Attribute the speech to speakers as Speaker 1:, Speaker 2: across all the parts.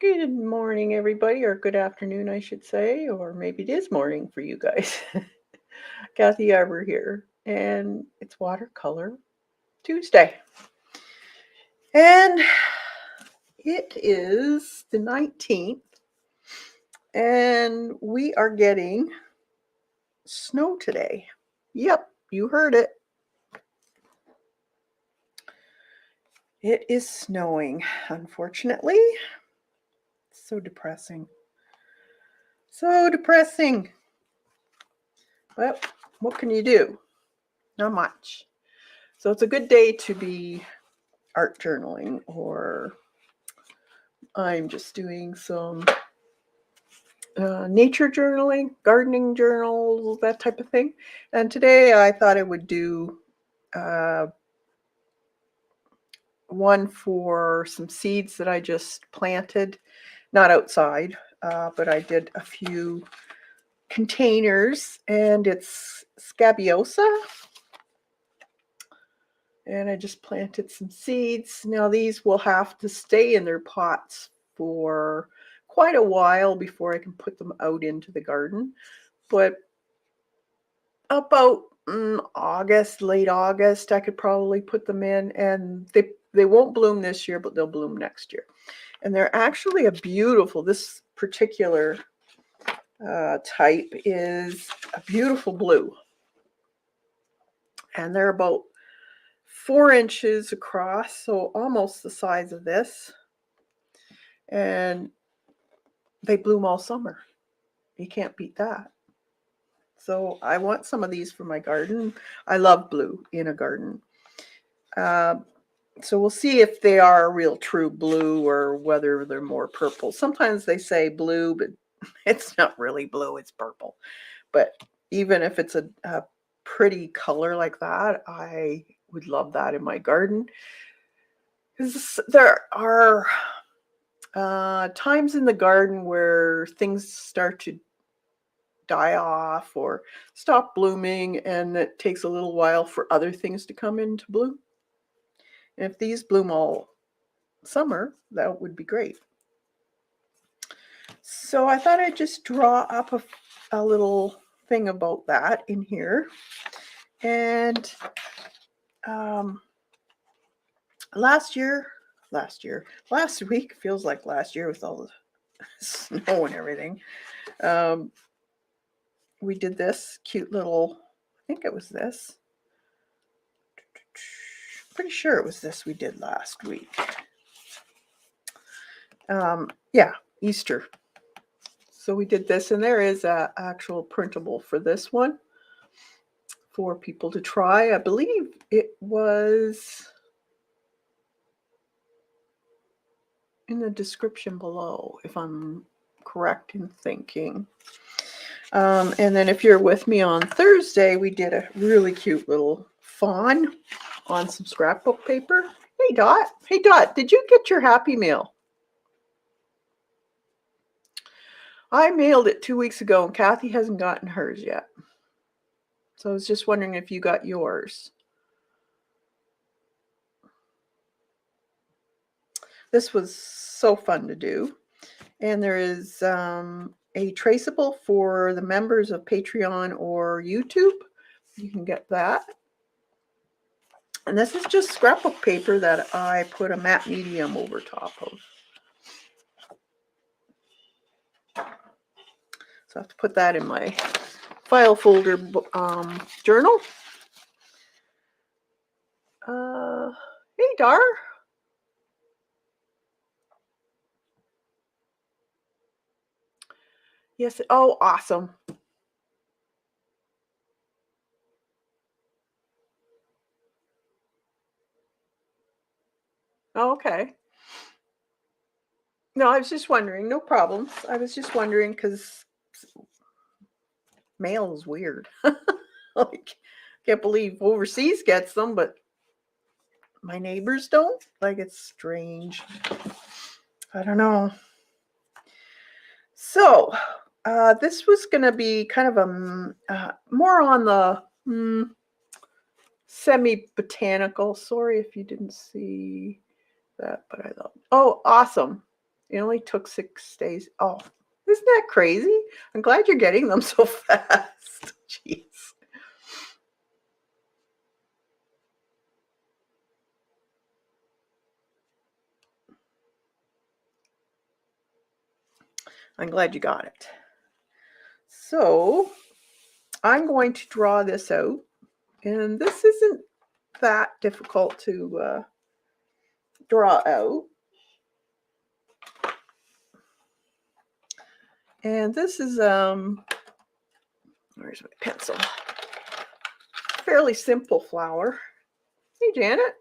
Speaker 1: Good morning, everybody, or good afternoon, I should say, or maybe it is morning for you guys. Kathy Arbor here, and it's Watercolor Tuesday. And it is the 19th, and we are getting snow today. Yep, you heard it. It is snowing, unfortunately. It's so depressing. So depressing. But what can you do? Not much. So it's a good day to be art journaling, or I'm just doing some nature journaling, gardening journals, that type of thing. And today I thought I would do one for some seeds that I just planted, not outside, but I did a few containers, and it's scabiosa. And I just planted some seeds. Now these will have to stay in their pots for quite a while before I can put them out into the garden. But about August, late August, I could probably put them in, and they won't bloom this year, but they'll bloom next year. And they're actually this particular type is a beautiful blue. And they're about 4 inches across, so almost the size of this. And they bloom all summer. You can't beat that. So I want some of these for my garden. I love blue in a garden. So we'll see if they are real true blue or whether they're more purple. Sometimes they say blue, but it's not really blue, it's purple. But even if it's a pretty color like that, I would love that in my garden. Because there are times in the garden where things start to die off or stop blooming, and it takes a little while for other things to come into bloom. And if these bloom all summer, that would be great. So I thought I'd just draw up a little thing about that in here. And last week, feels like last year with all the snow and everything, we did this cute little, I think it was this. Pretty sure it was this we did last week. Yeah, Easter. So we did this, and there is an actual printable for this one for people to try. I believe it was in the description below, if I'm correct in thinking. And then if you're with me on Thursday, we did a really cute little fawn on some scrapbook paper. Hey, Dot, did you get your Happy Mail? I mailed it 2 weeks ago, and Kathy hasn't gotten hers yet. So I was just wondering if you got yours. This was so fun to do. And there is a traceable for the members of Patreon or YouTube. You can get that. And this is just scrapbook paper that I put a matte medium over top of. So I have to put that in my file folder journal. Hey, Dar. Yes. Oh, awesome. Oh, okay. No, I was just wondering. No problems. I was just wondering because mail is weird. Like, can't believe overseas gets them, but my neighbors don't. Like, it's strange. I don't know. So this was going to be kind of a more on the semi-botanical. Sorry if you didn't see that, but I thought, oh, awesome. It only took 6 days. Oh, isn't that crazy? I'm glad you're getting them so fast. Jeez. I'm glad you got it. So I'm going to draw this out. And this isn't that difficult to draw out. And this is, where's my pencil? Fairly simple flower. Hey, Janet.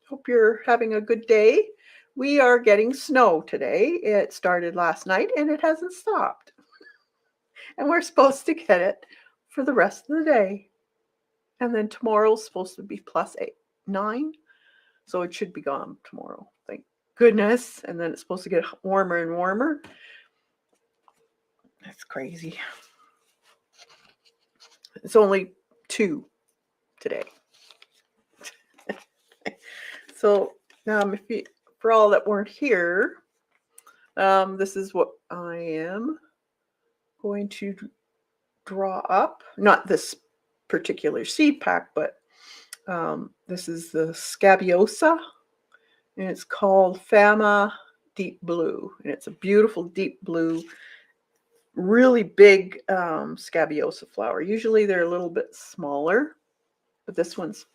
Speaker 1: Hope you're having a good day. We are getting snow today. It started last night and it hasn't stopped. And we're supposed to get it for the rest of the day. And then tomorrow's supposed to be +9. So it should be gone tomorrow. Thank goodness. And then it's supposed to get warmer and warmer. That's crazy. It's only 2 today. So for all that weren't here, this is what I am going to draw up. Not this particular seed pack, but this is the Scabiosa, and it's called Fama Deep Blue, and it's a beautiful deep blue, really big Scabiosa flower. Usually they're a little bit smaller, but this one's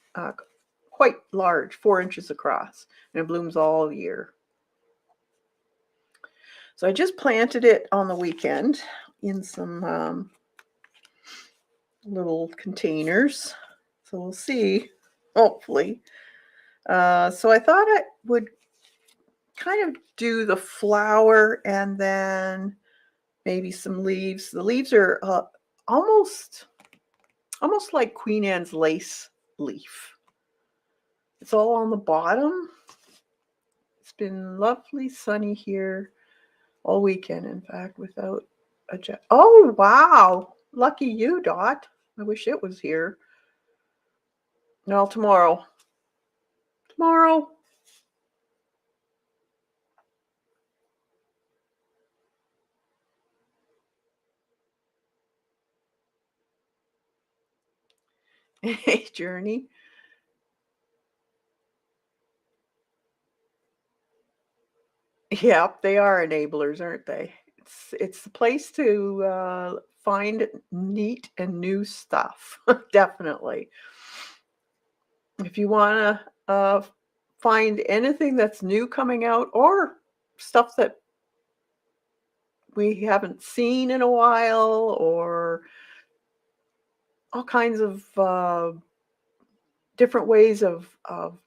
Speaker 1: quite large, 4 inches across, and it blooms all year. So I just planted it on the weekend in some little containers. So we'll see, hopefully. So I thought I would kind of do the flower and then maybe some leaves. The leaves are almost like Queen Anne's lace leaf. It's all on the bottom. It's been lovely sunny here all weekend, in fact, without a jet. Oh, wow. Lucky you, Dot. I wish it was here. No, tomorrow. Tomorrow. Hey, Journey. Yep, they are enablers, aren't they? It's the place to find neat and new stuff. Definitely. If you want to find anything that's new coming out or stuff that we haven't seen in a while, or all kinds of different ways of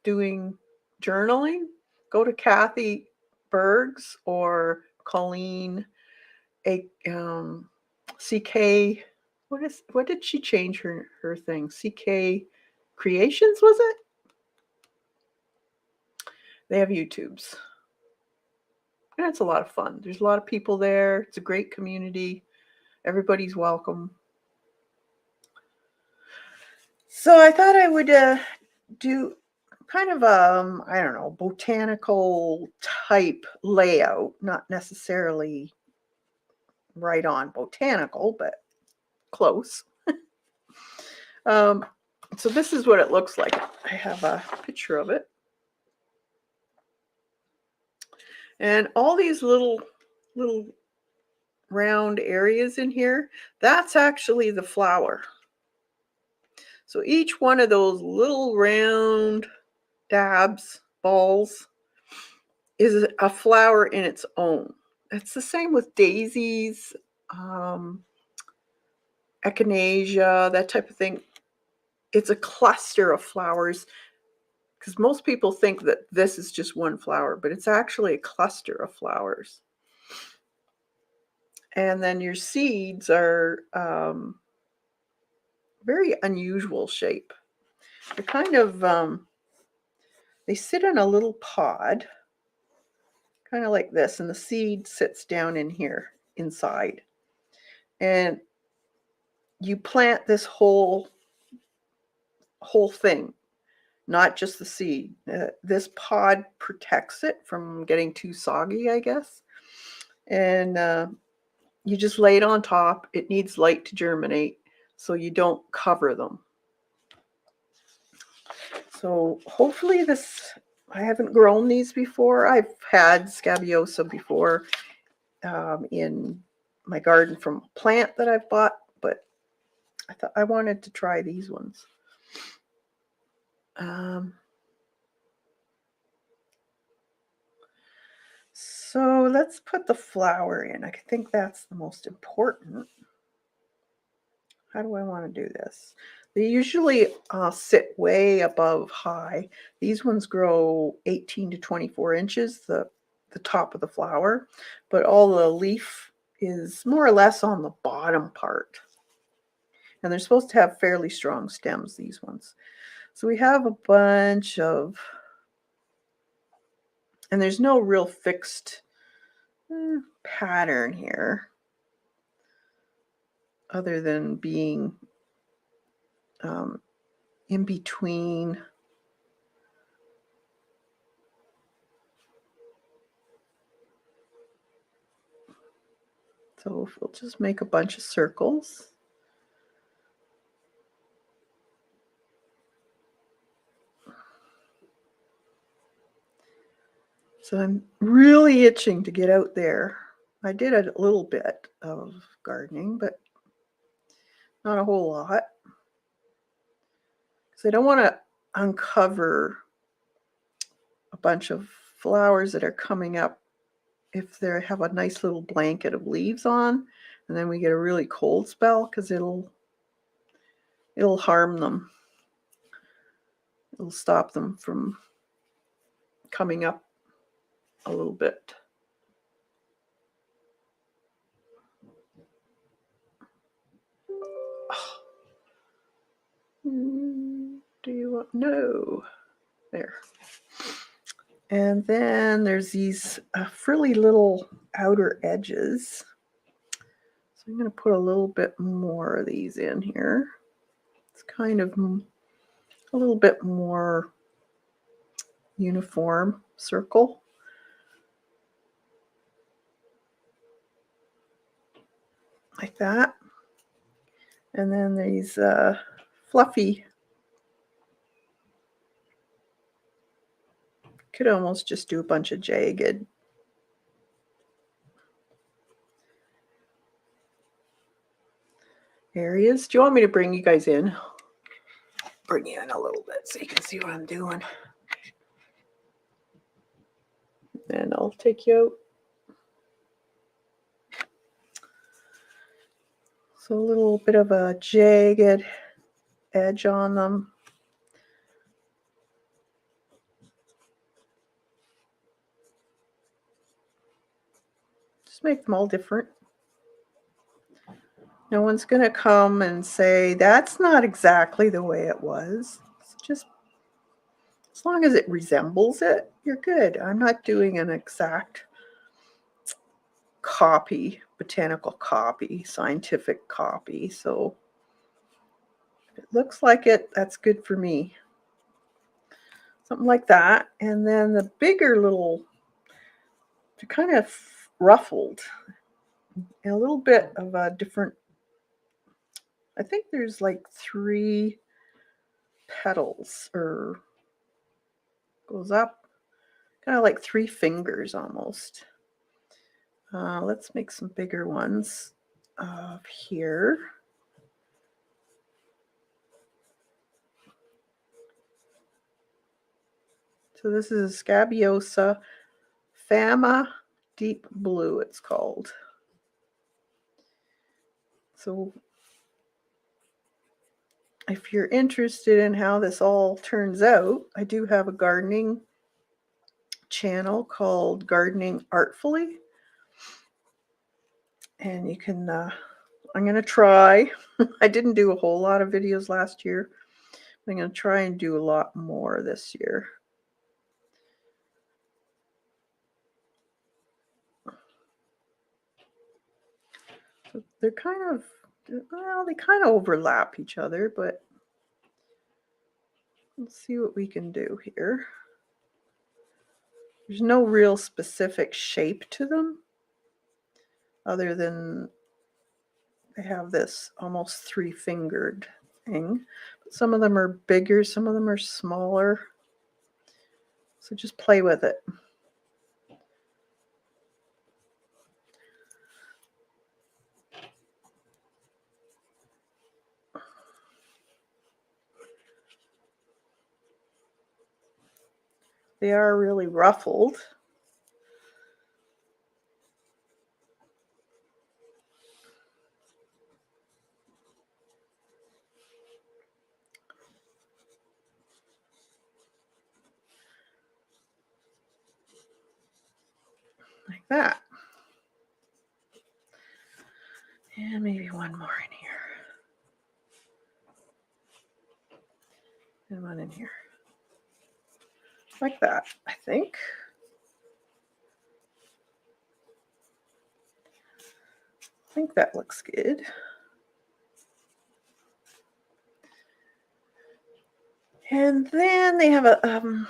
Speaker 1: doing journaling, go to Kathy Berg's or Colleen CK. What did she change her thing? CK Creations, was it? They have YouTubes. And it's a lot of fun. There's a lot of people there. It's a great community. Everybody's welcome. So I thought I would do kind of I don't know, botanical type layout, not necessarily right on botanical, but close. So this is what it looks like. I have a picture of it. And all these little round areas in here, that's actually the flower. So each one of those little round dabs, balls, is a flower in its own. It's the same with daisies, echinacea, that type of thing. It's a cluster of flowers, because most people think that this is just one flower, but it's actually a cluster of flowers. And then your seeds are very unusual shape. They're kind of, they sit in a little pod, kind of like this, and the seed sits down in here inside. And you plant this whole thing not just the seed. This pod protects it from getting too soggy, I guess. And you just lay it on top. It needs light to germinate, so you don't cover them. So hopefully this, I haven't grown these before. I've had scabiosa before in my garden from a plant that I've bought, but I thought I wanted to try these ones. So let's put the flower in. I think that's the most important. How do I want to do this? They usually sit way above high. These ones grow 18 to 24 inches, the top of the flower, but all the leaf is more or less on the bottom part. And they're supposed to have fairly strong stems, these ones. So we have a bunch of, and there's no real fixed pattern here other than being in between. So we'll just make a bunch of circles. So I'm really itching to get out there. I did a little bit of gardening, but not a whole lot. Because I don't want to uncover a bunch of flowers that are coming up if they have a nice little blanket of leaves on, and then we get a really cold spell, because it'll harm them. It'll stop them from coming up a little bit. Do you want? No. There. And then there's these frilly little outer edges. So I'm going to put a little bit more of these in here. It's kind of a little bit more uniform circle. Like that. And then these fluffy, could almost just do a bunch of jagged. Areas. Do you want me to bring you guys in? Bring you in a little bit so you can see what I'm doing. And I'll take you out. So a little bit of a jagged edge on them. Just make them all different. No one's going to come and say, that's not exactly the way it was. It's just, as long as it resembles it, you're good. I'm not doing an exact copy, botanical copy, scientific copy. So if it looks like it, that's good for me. Something like that. And then the bigger little, they're kind of ruffled. And a little bit of a different, I think there's like 3 petals, or goes up, kind of like 3 fingers almost. Let's make some bigger ones here. So this is Scabiosa Fama Deep Blue, it's called. So if you're interested in how this all turns out, I do have a gardening channel called Gardening Artfully. And you can, I'm going to try. I didn't do a whole lot of videos last year. I'm going to try and do a lot more this year. So they're kind of, well, they kind of overlap each other, but Let's see what we can do here. There's no real specific shape to them other than they have this almost three-fingered thing. Some of them are bigger, some of them are smaller. So just play with it. They are really ruffled. Like that. And maybe one more in here. And one in here. Like that, I think. I think that looks good. And then they have a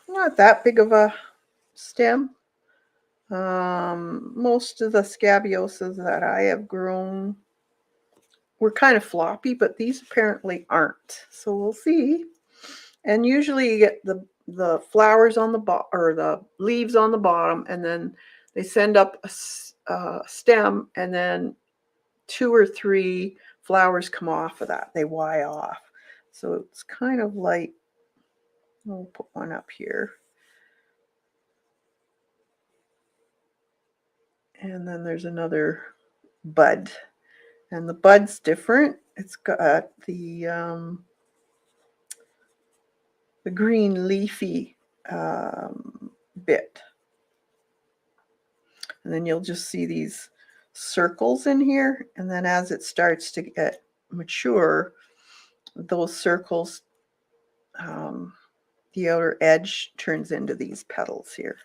Speaker 1: not that big of a stem. Most of the scabiosas that I have grown were kind of floppy, but these apparently aren't. So we'll see. And usually you get the flowers on the bottom, or the leaves on the bottom, and then they send up a stem, and then 2 or 3 flowers come off of that. They Y off. So it's kind of like, I'll put one up here. And then there's another bud. And the bud's different. It's got the green leafy bit. And then you'll just see these circles in here. And then as it starts to get mature, those circles, the outer edge turns into these petals here.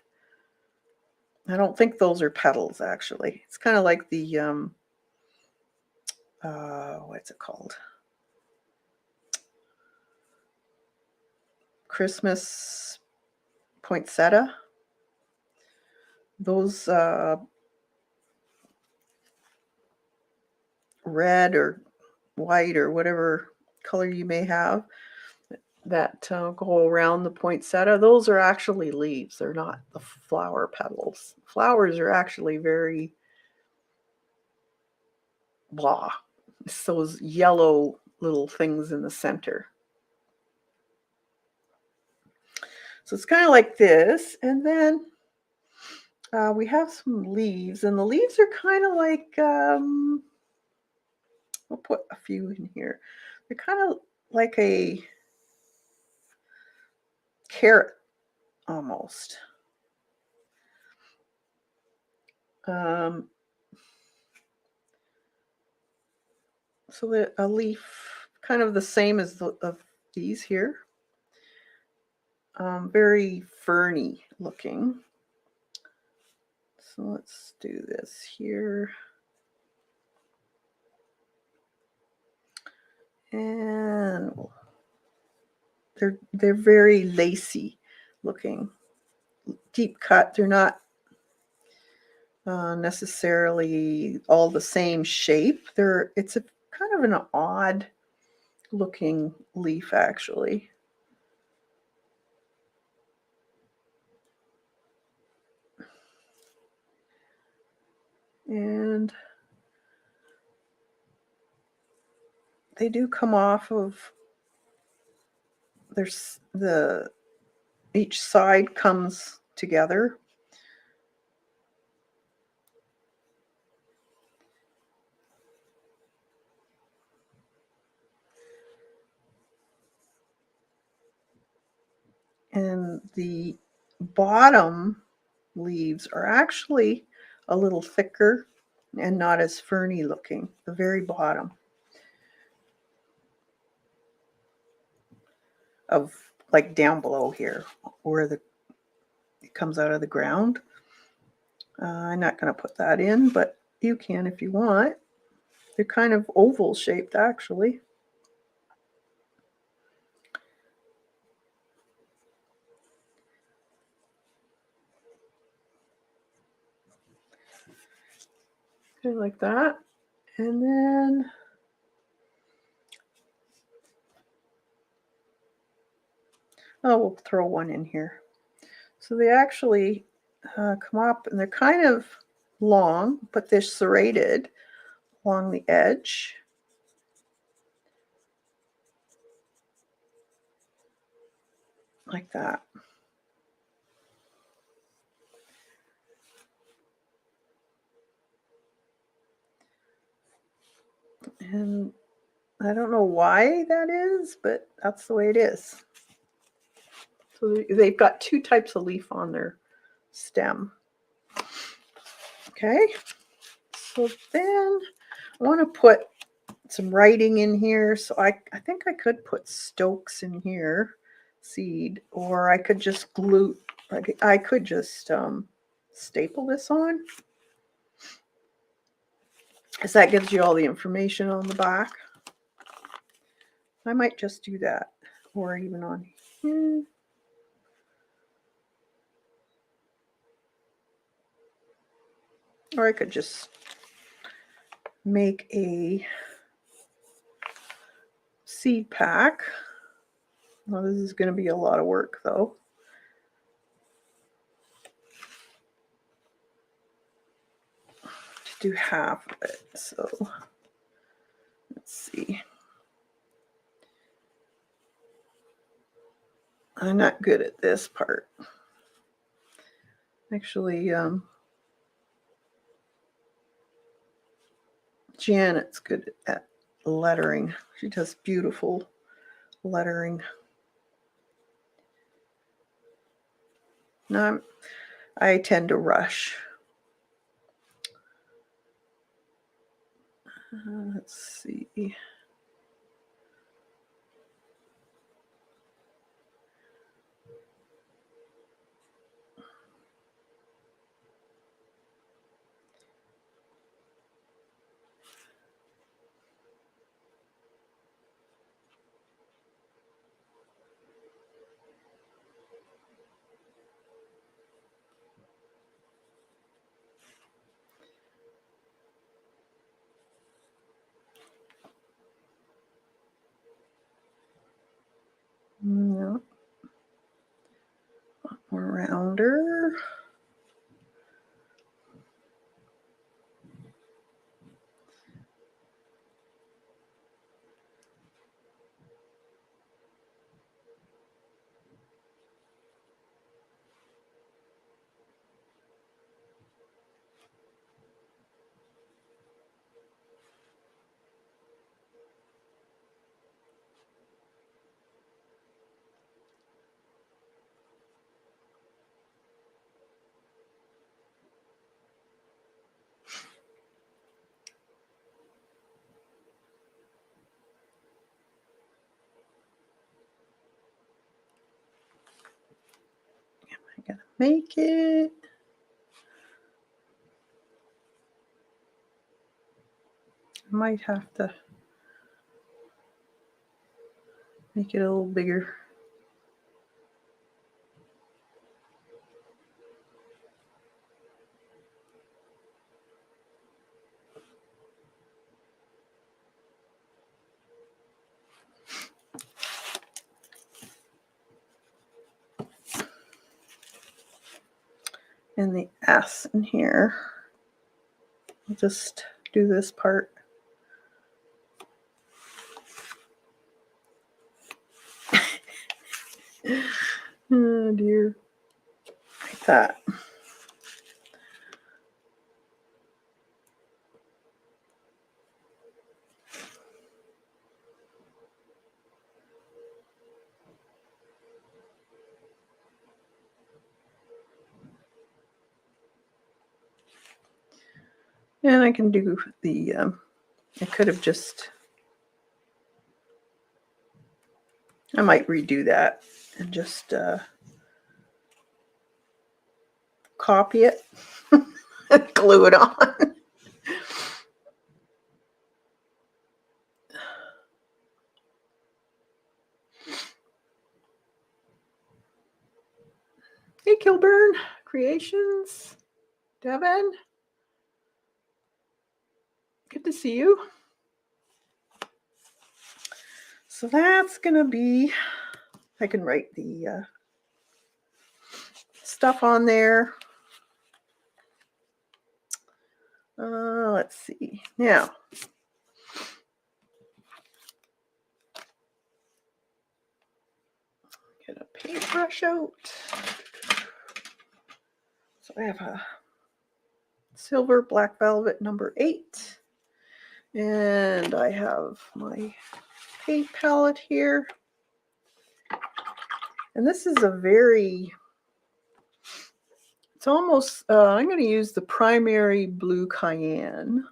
Speaker 1: I don't think those are petals, actually. It's kind of like the, what's it called? Christmas poinsettia. Those red or white or whatever color you may have that go around the poinsettia, those are actually leaves. They're not the flower petals. Flowers are actually very blah. It's those yellow little things in the center. So it's kind of like this. And then we have some leaves, and the leaves are kind of like, I'll put a few in here. They're kind of like a carrot almost. So a leaf kind of the same as of these here. Very ferny looking. So let's do this here. And they're very lacy looking. Deep cut. They're not necessarily all the same shape. It's a kind of an odd looking leaf, actually. And they do come off of, each side comes together. And the bottom leaves are actually a little thicker and not as ferny looking, the very bottom of, like, down below here where it comes out of the ground. I'm not going to put that in, but you can if you want. They're kind of oval shaped, actually. Okay, like that. And then we'll throw one in here. So they actually come up and they're kind of long, but they're serrated along the edge. Like that. And I don't know why that is, but that's the way it is. So they've got two types of leaf on their stem. Okay, so then I want to put some writing in here. So I think I could put Stokes in here, seed, or I could just glue, I could just staple this on, because that gives you all the information on the back. I might just do that, or even on here. Or I could just make a seed pack. Well, this is going to be a lot of work, though. To do half of it. So let's see. I'm not good at this part. Actually, Janet's good at lettering. She does beautiful lettering. Now I tend to rush. Let's see. No. More rounder. I gotta make it. I might have to make it a little bigger. And the S in here. I'll just do this part. Oh dear. Like that. And I can do the, I could have just, I might redo that and just copy it and glue it on. Hey, Kilburn Creations, Devin. Good to see you. So that's going to be, I can write the stuff on there. Let's see. Now, get a paintbrush out. So I have a silver black velvet number 8. And I have my paint palette here. And this is a very, it's almost, I'm going to use the primary blue cayenne,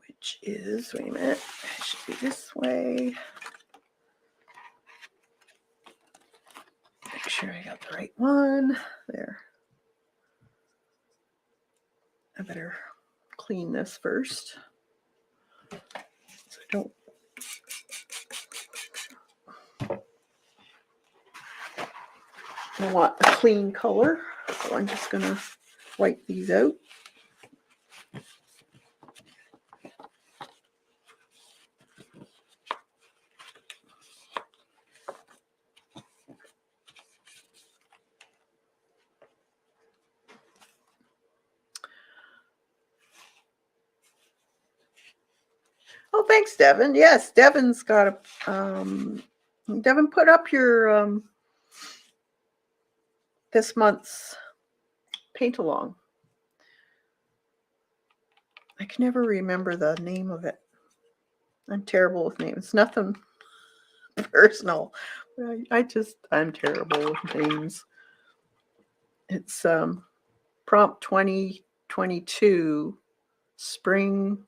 Speaker 1: which is, wait a minute, it should be this way. Make sure I got the right one. There. I better clean this first, so I don't. I want a clean color, so I'm just going to wipe these out. Oh, thanks, Devin. Yes, Devin's got a. Devin, put up your this month's paint along. I can never remember the name of it. I'm terrible with names. Nothing personal. I'm terrible with names. It's prompt 2022 spring.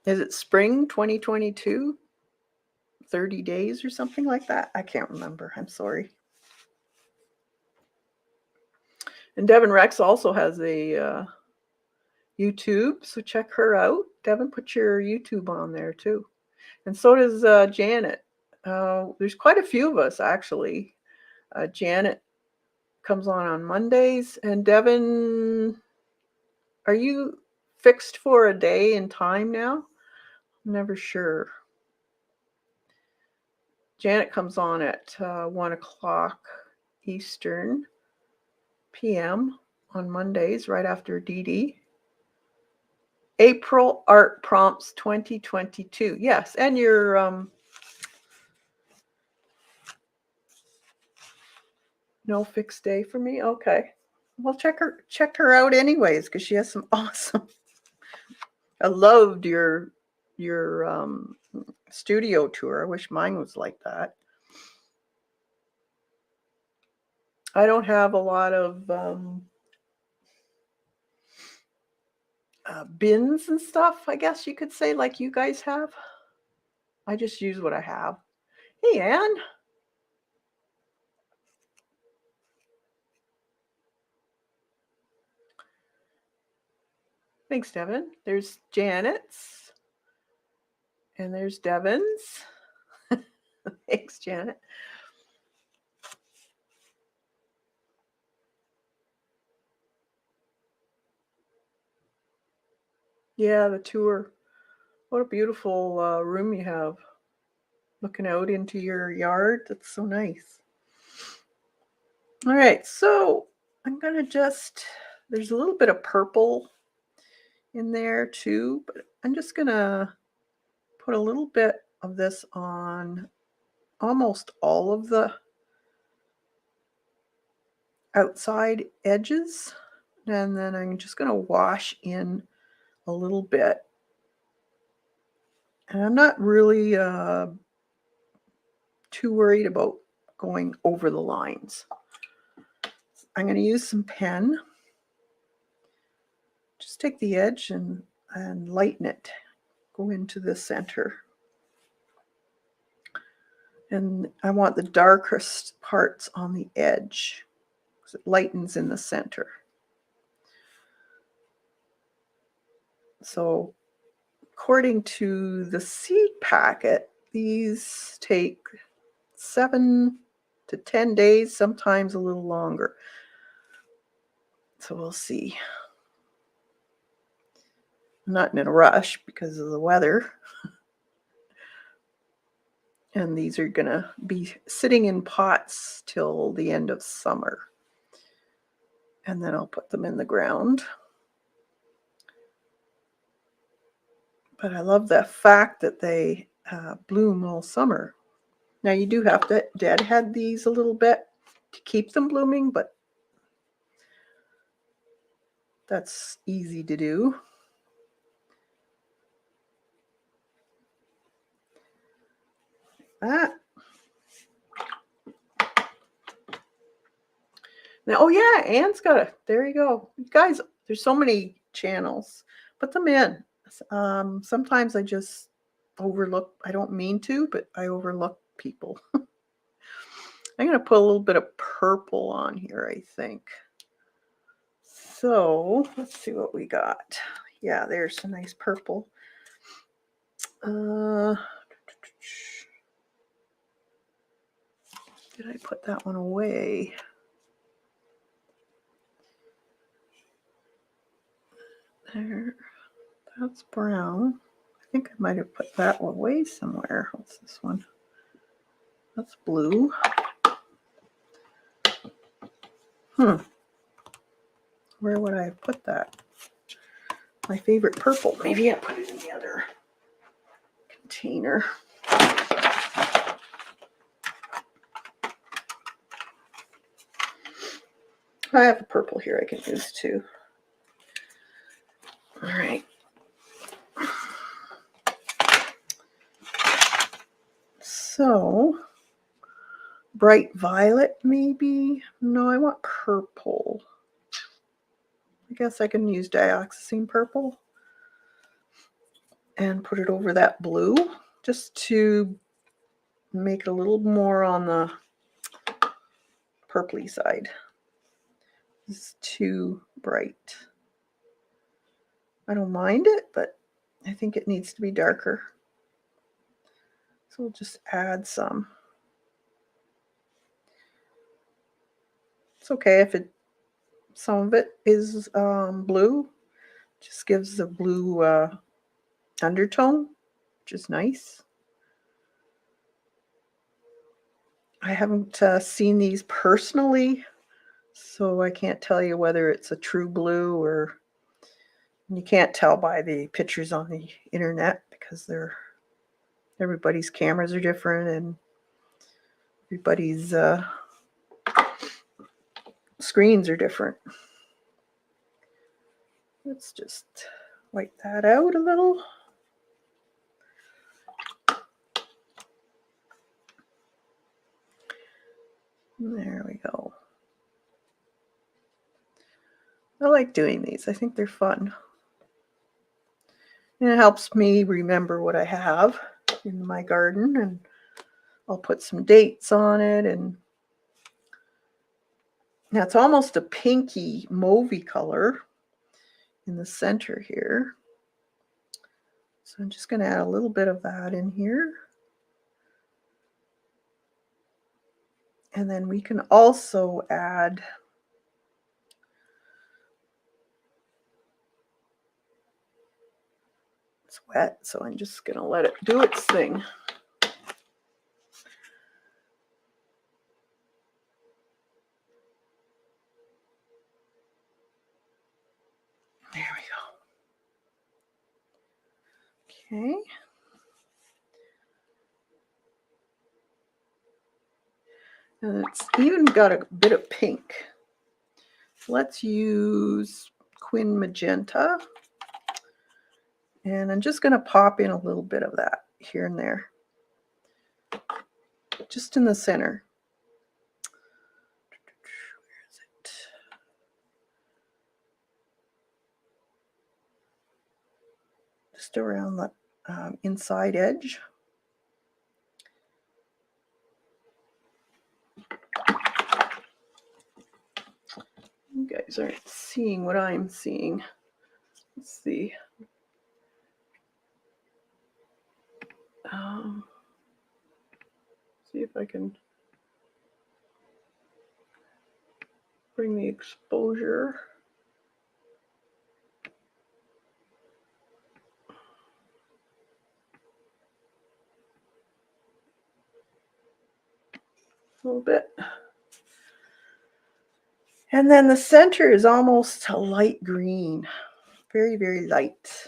Speaker 1: Is it spring 2022? 30 days or something like that? I can't remember. I'm sorry. And Devin Rex also has a YouTube, so check her out. Devin, put your YouTube on there too. And so does Janet. There's quite a few of us, actually. Janet comes on Mondays. And Devin, are you fixed for a day and time now? I'm never sure. Janet comes on at 1 o'clock Eastern p.m. on Mondays, right after Dee Dee. April Art Prompts 2022. Yes, and your no fixed day for me. Okay, well check her out anyways, because she has some awesome. I loved your studio tour. I wish mine was like that. I don't have a lot of bins and stuff, I guess you could say, like you guys have. I just use what I have. Hey, Anne. Thanks, Devin. There's Janet's. And there's Devin's. Thanks, Janet. Yeah, the tour. What a beautiful room you have. Looking out into your yard. That's so nice. All right, so I'm going to just, there's a little bit of purple in there too, but I'm just going to put a little bit of this on almost all of the outside edges. And then I'm just going to wash in a little bit. And I'm not really too worried about going over the lines. I'm going to use some pen. Just take the edge and lighten it. Go into the center. And I want the darkest parts on the edge because it lightens in the center. So according to the seed packet, these take 7 to 10 days, sometimes a little longer. So we'll see. I'm not in a rush because of the weather. And these are going to be sitting in pots till the end of summer. And then I'll put them in the ground. But I love the fact that they bloom all summer. Now you do have to deadhead these a little bit to keep them blooming, but that's easy to do. That. Now, oh yeah, Anne's got it. There you go. You guys, there's so many channels. Put them in. Sometimes I just overlook, I don't mean to, but I overlook people. I'm going to put a little bit of purple on here, I think. So let's see what we got. Yeah, there's a nice purple. Did I put that one away? There, that's brown. I think I might have put that one away somewhere. What's this one? That's blue. Where would I have put that? My favorite purple. Maybe I put it in the other container. I have a purple here I can use too. All right. So, bright violet maybe? No, I want purple. I guess I can use dioxazine purple and put it over that blue just to make it a little more on the purpley side. It's too bright. I don't mind it, but I think it needs to be darker. So we'll just add some. It's okay if some of it is blue. Just gives the blue undertone, which is nice. I haven't seen these personally, so I can't tell you whether it's a true blue or you can't tell by the pictures on the internet because everybody's cameras are different and everybody's screens are different. Let's just wipe that out a little. There we go. I like doing these. I think they're fun. And it helps me remember what I have in my garden, and I'll put some dates on it. And now it's almost a pinky mauvey color in the center here. So I'm just going to add a little bit of that in here. And then we can also add it's wet, so I'm just going to let it do its thing. There we go. Okay. And it's even got a bit of pink. Let's use Quin Magenta. And I'm just going to pop in a little bit of that here and there. Just in the center. Where is it? Just around the inside edge. You guys aren't seeing what I'm seeing. Let's see. See if I can bring the exposure. A little bit. And then the center is almost a light green, very, very light.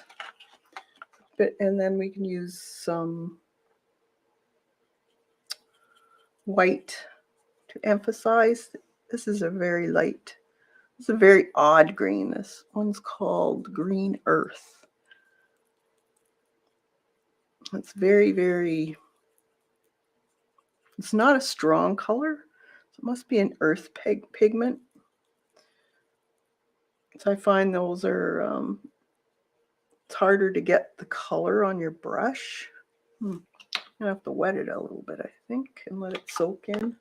Speaker 1: And then we can use some white to emphasize. This is a very light, it's a very odd green. This one's called Green Earth. It's very, very, it's not a strong color. So it must be an earth pigment. So I find those are, it's harder to get the color on your brush. I'm gonna have to wet it a little bit, I think, and let it soak in.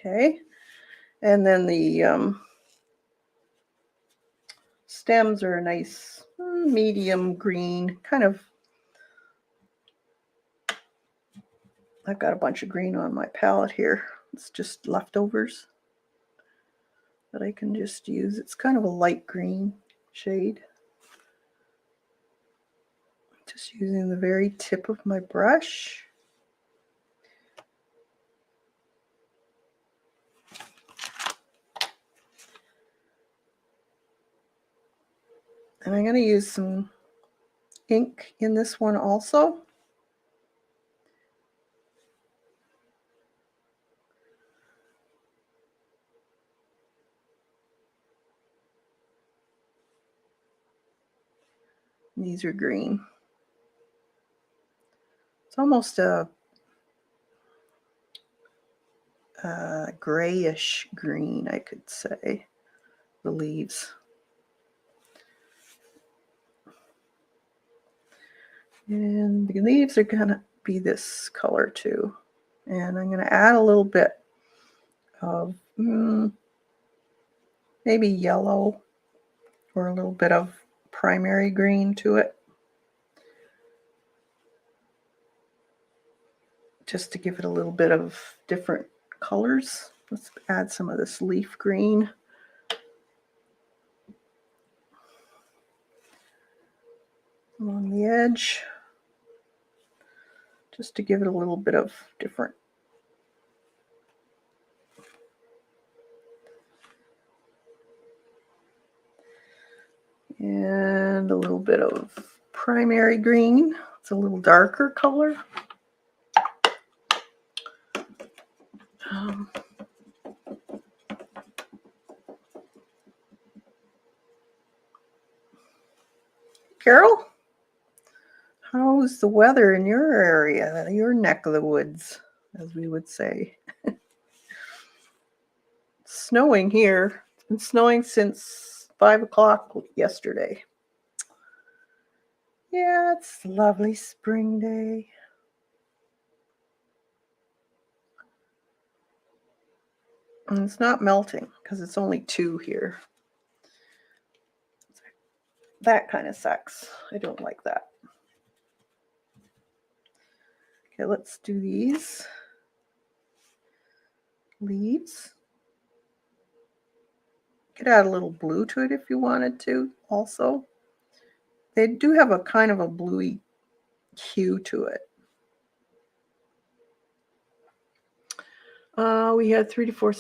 Speaker 1: Okay, and then the stems are a nice medium green, kind of. I've got a bunch of green on my palette here. It's just leftovers that I can just use. It's kind of a light green shade. Just using the very tip of my brush. And I'm going to use some ink in this one also. These are green. It's almost a grayish green, I could say, the leaves. And the leaves are going to be this color too. And I'm going to add a little bit of maybe yellow or a little bit of primary green to it, just to give it a little bit of different colors. Let's add some of this leaf green. Along the edge, just to give it a little bit of different. And a little bit of primary green. It's a little darker color. Carol, how's the weather in your area, your neck of the woods, as we would say? It's snowing here. It's been snowing since 5 o'clock yesterday. Yeah, it's a lovely spring day. And it's not melting because it's only 2 here. That kind of sucks. I don't like that. Okay, let's do these leaves. You could add a little blue to it if you wanted to also. They do have a kind of a bluey hue to it. We had 3 to 4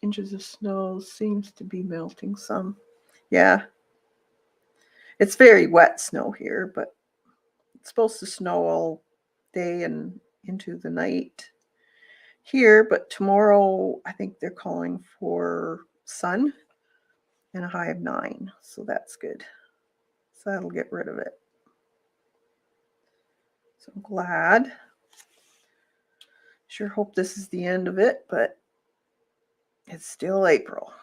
Speaker 1: inches of snow. Seems to be melting some. Yeah. It's very wet snow here, but it's supposed to snow all day and into the night here. But tomorrow, I think they're calling for sun and a high of 9. So that's good. So that'll get rid of it. So I'm glad. Sure hope this is the end of it, but it's still April.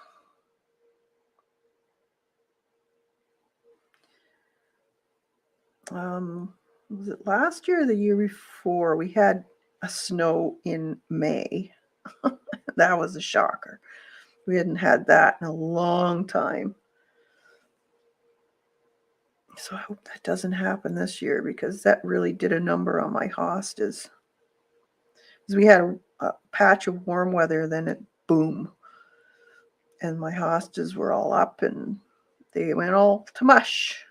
Speaker 1: Was it last year or the year before? We had a snow in May. That was a shocker. We hadn't had that in a long time. So I hope that doesn't happen this year, because that really did a number on my hostas. Because we had a patch of warm weather, then it boom. And my hostas were all up and they went all to mush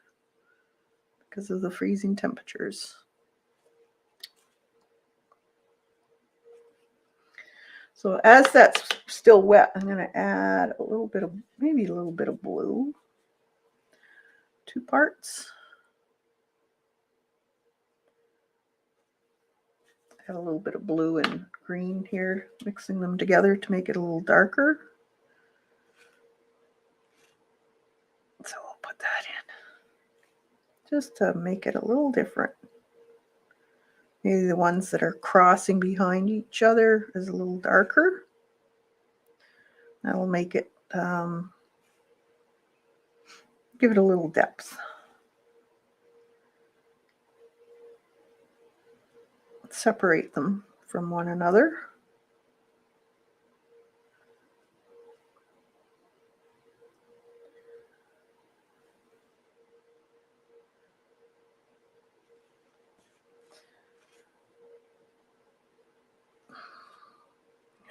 Speaker 1: because of the freezing temperatures. So as that's still wet, I'm going to add a little bit of, maybe a little bit of blue. 2 parts. Add a little bit of blue and green here, mixing them together to make it a little darker. So I'll put that in just to make it a little different. Maybe the ones that are crossing behind each other is a little darker. That'll make it, give it a little depth. Separate them from one another.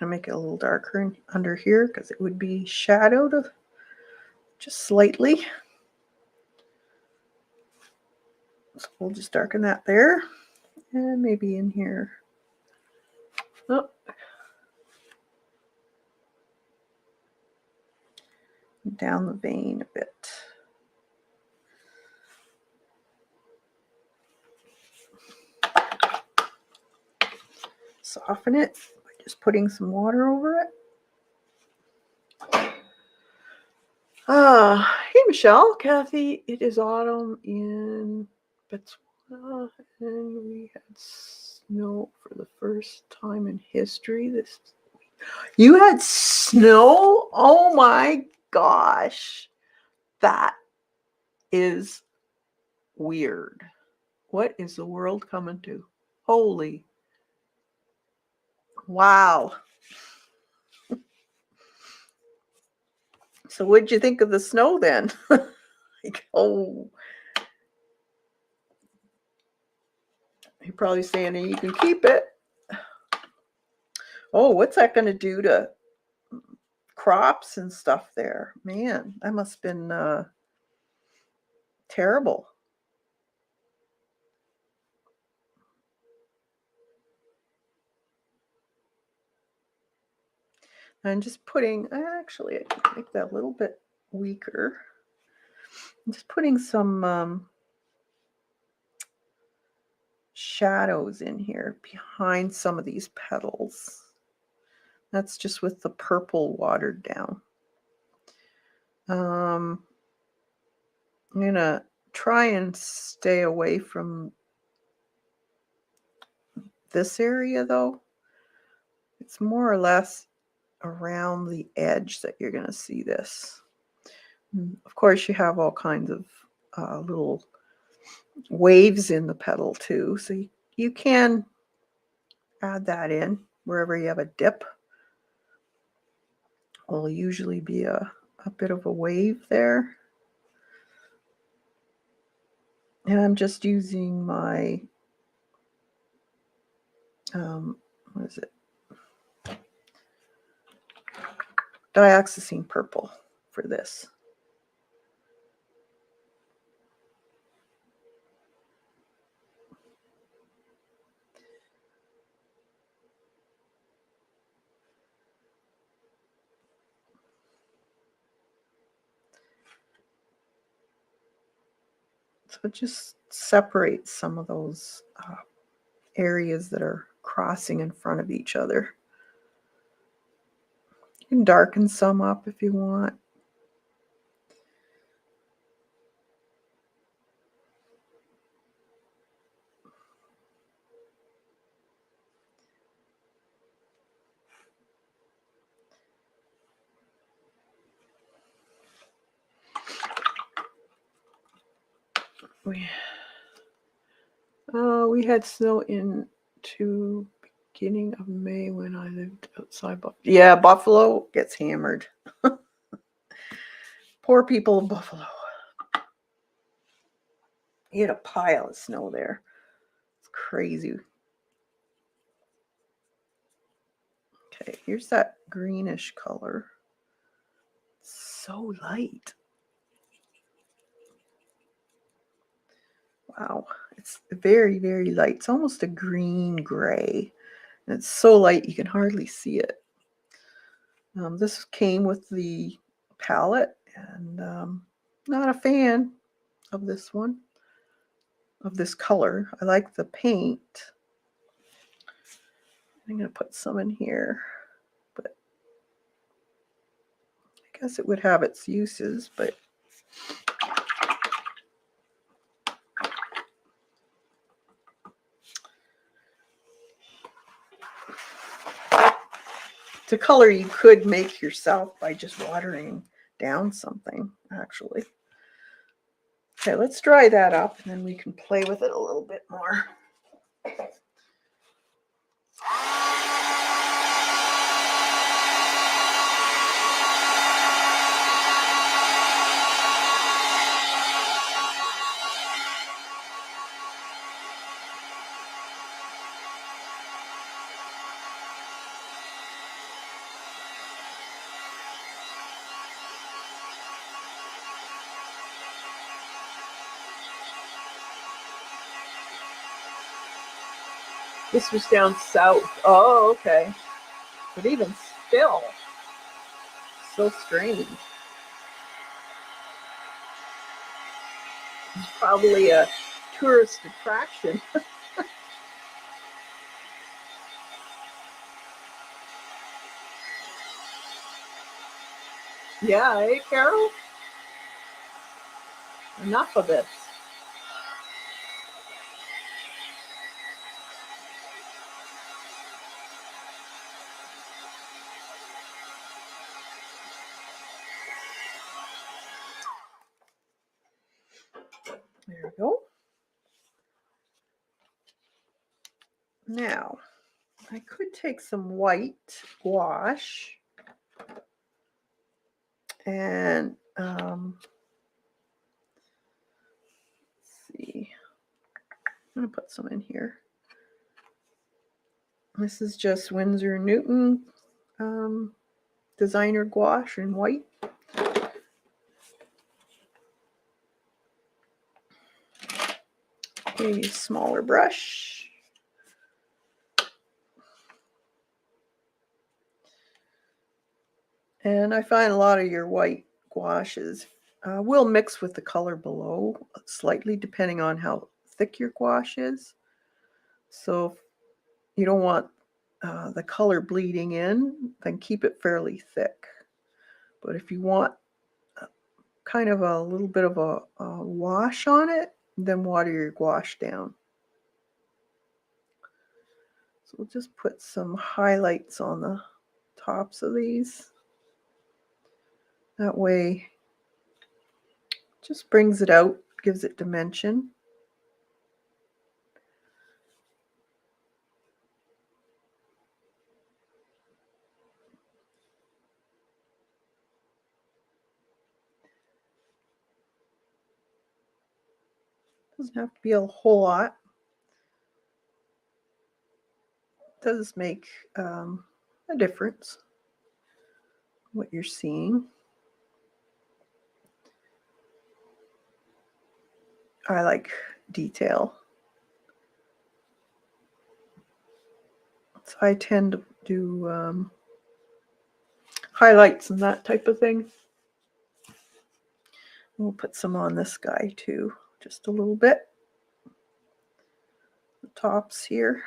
Speaker 1: I'm going to make it a little darker under here because it would be shadowed just slightly. So we'll just darken that there, and maybe in here. Oh. Down the vein a bit. Soften it by just putting some water over it. Hey Michelle, Kathy, it is autumn in Botswana and we had snow for the first time in history this week. You had snow? Oh my gosh. That is weird. What is the world coming to? Holy. Wow. So what'd you think of the snow then? Like, oh. You're probably saying you can keep it. Oh, what's that going to do to crops and stuff there? Man, that must have been terrible. I'm just putting, actually, I can make that a little bit weaker. I'm just putting some shadows in here behind some of these petals. That's just with the purple watered down. I'm going to try and stay away from this area though. It's more or less around the edge that you're going to see this. And of course, you have all kinds of little waves in the petal too, so you can add that in wherever you have a dip. Will usually be a bit of a wave there. And I'm just using my what is it? Dioxazine purple for this. So it just separates some of those areas that are crossing in front of each other. You can darken some up if you want. We had snow into beginning of May when I lived outside Buffalo. Yeah, Buffalo gets hammered. Poor people of Buffalo. You had a pile of snow there. It's crazy. Okay, here's that greenish color. So light. Wow, it's very, very light. It's almost a green gray. And it's so light you can hardly see it. This came with the palette, and not a fan of this one, of this color. I like the paint. I'm going to put some in here, but I guess it would have its uses, but it's a color you could make yourself by just watering down something, actually. Okay, let's dry that up, and then we can play with it a little bit more. This was down south. Oh, okay. But even still, so strange. It's probably a tourist attraction. Yeah, hey, Carol? Enough of this. There we go. Now, I could take some white gouache and let's see. I'm going to put some in here. This is just Winsor & Newton designer gouache in white. Maybe a smaller brush. And I find a lot of your white gouaches will mix with the color below slightly, depending on how thick your gouache is. So if you don't want the color bleeding in, then keep it fairly thick. But if you want kind of a little bit of a wash on it, then water your gouache down. So we'll just put some highlights on the tops of these. That way, just brings it out, gives it dimension. Doesn't have to be a whole lot. It does make a difference what you're seeing. I like detail. So I tend to do highlights and that type of thing. We'll put some on this guy too, just a little bit. The tops here.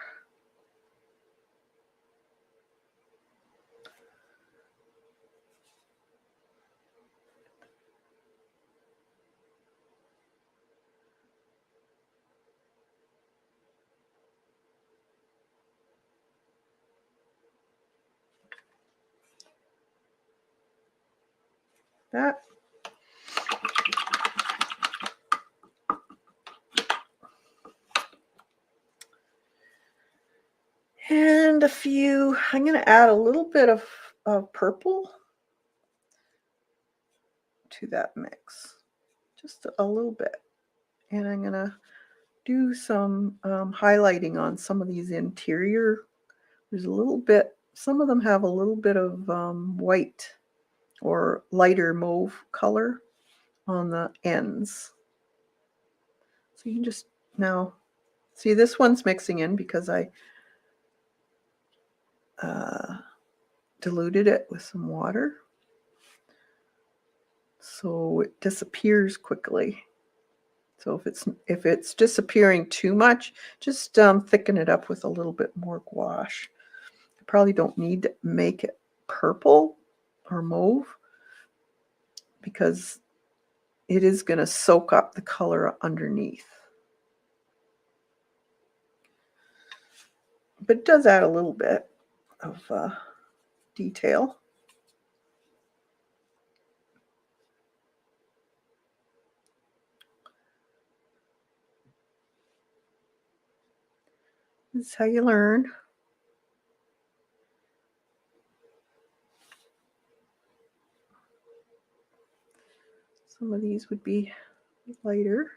Speaker 1: That. And a few, I'm going to add a little bit of purple to that mix. Just a little bit. And I'm going to do some highlighting on some of these interior. There's a little bit, some of them have a little bit of white or lighter mauve color on the ends. So you can just now see this one's mixing in because I diluted it with some water. So it disappears quickly. So if it's disappearing too much, just thicken it up with a little bit more gouache. You probably don't need to make it purple or mauve because it is going to soak up the color underneath. But it does add a little bit of detail. This is how you learn. Some of these would be lighter.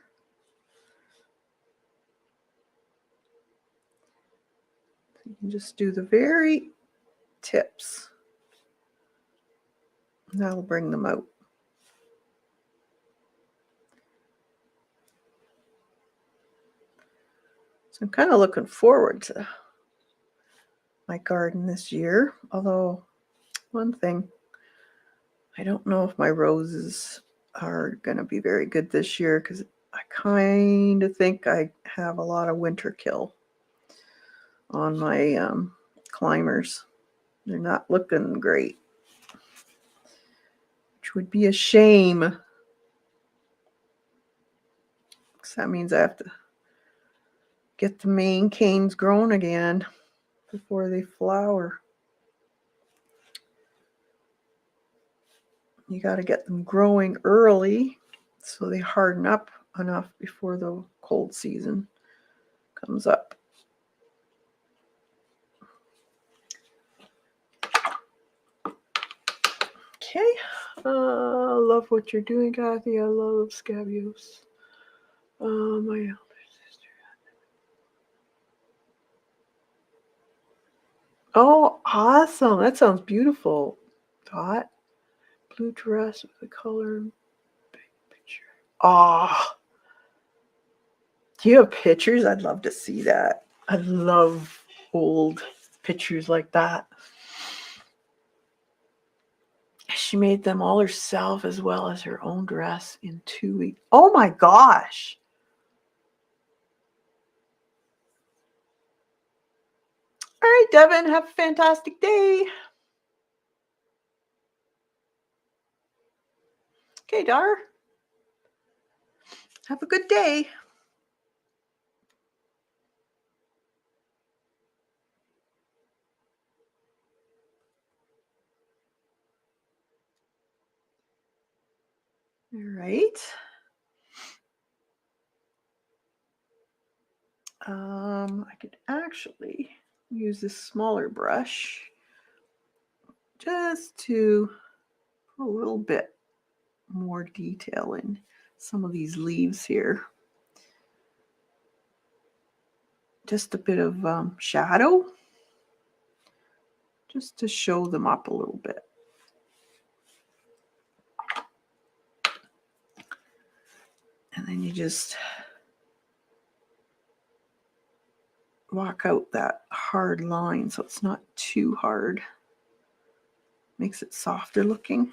Speaker 1: So you can just do the very tips. That'll bring them out. So I'm kind of looking forward to my garden this year. Although, one thing, I don't know if my roses are going to be very good this year because I kind of think I have a lot of winter kill on my climbers. They're not looking great, which would be a shame. Because that means I have to get the main canes grown again before they flower. You got to get them growing early so they harden up enough before the cold season comes up. Okay, love what you're doing, Kathy. I love scabious. My elder sister. Oh, awesome! That sounds beautiful. Dot blue dress with the color. Big picture. Ah, do you have pictures? I'd love to see that. I love old pictures like that. She made them all herself as well as her own dress in 2 weeks. Oh my gosh. All right, Devin, have a fantastic day. Okay, Dar. Have a good day. All right. I could actually use this smaller brush just to put a little bit more detail in some of these leaves here. Just a bit of shadow, just to show them up a little bit. And then you just walk out that hard line so it's not too hard. Makes it softer looking.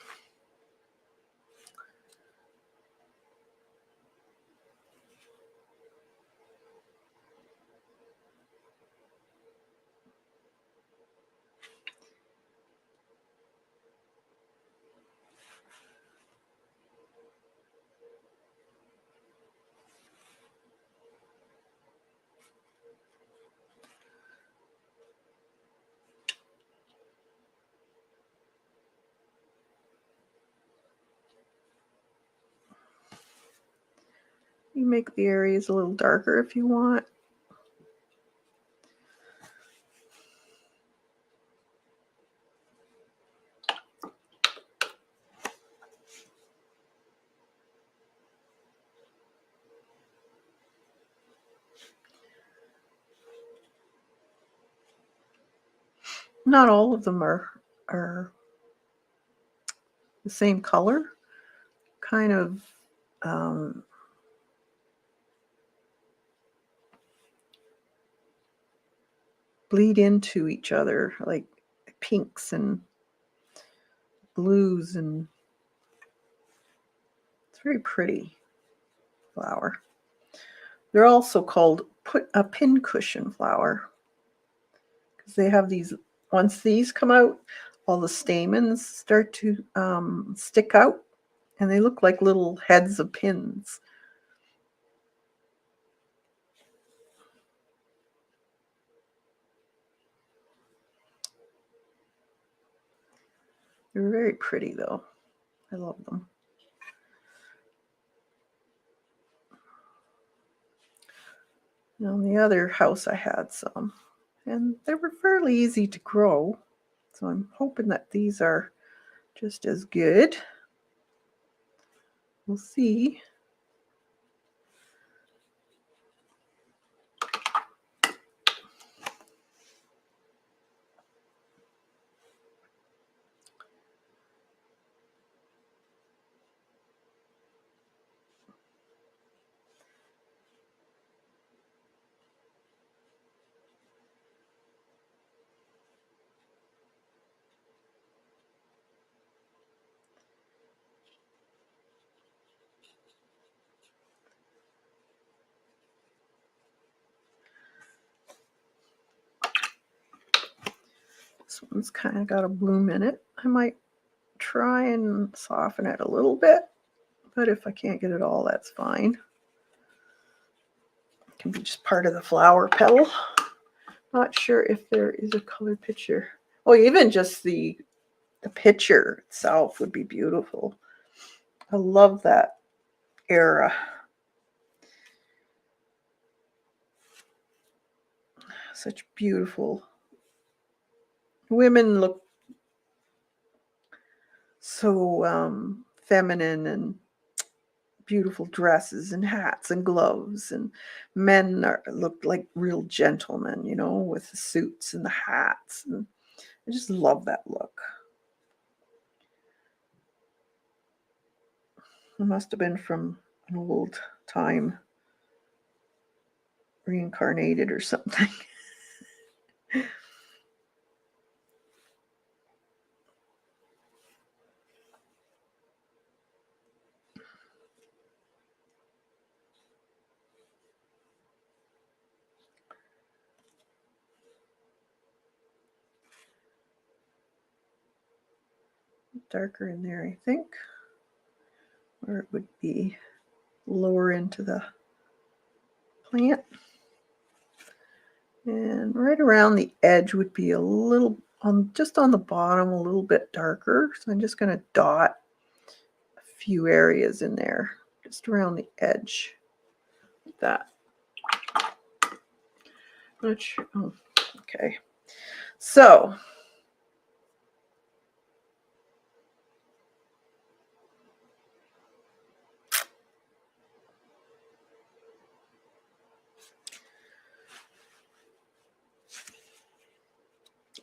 Speaker 1: You make the areas a little darker if you want. not all of them are the same color. Kind of bleed into each other, like pinks and blues, and it's very pretty flower. They're also called a pincushion flower because they have these, once these come out, all the stamens start to stick out and they look like little heads of pins. They're very pretty though. I love them. On the other house I had some, and they were fairly easy to grow. So I'm hoping that these are just as good. We'll see. This one's kind of got a bloom in it. I might try and soften it a little bit, but if I can't get it all, that's fine. It can be just part of the flower petal. Not sure if there is a colored picture. Oh, even just the picture itself would be beautiful. I love that era. Such beautiful women, look so feminine, and beautiful dresses and hats and gloves, and men look like real gentlemen, you know, with the suits and the hats, and I just love that look. It must have been from an old time, reincarnated or something. Darker in there, I think, or it would be lower into the plant. And right around the edge would be a little, just on the bottom, a little bit darker. So I'm just going to dot a few areas in there, just around the edge, like that. Not sure. Oh, okay. So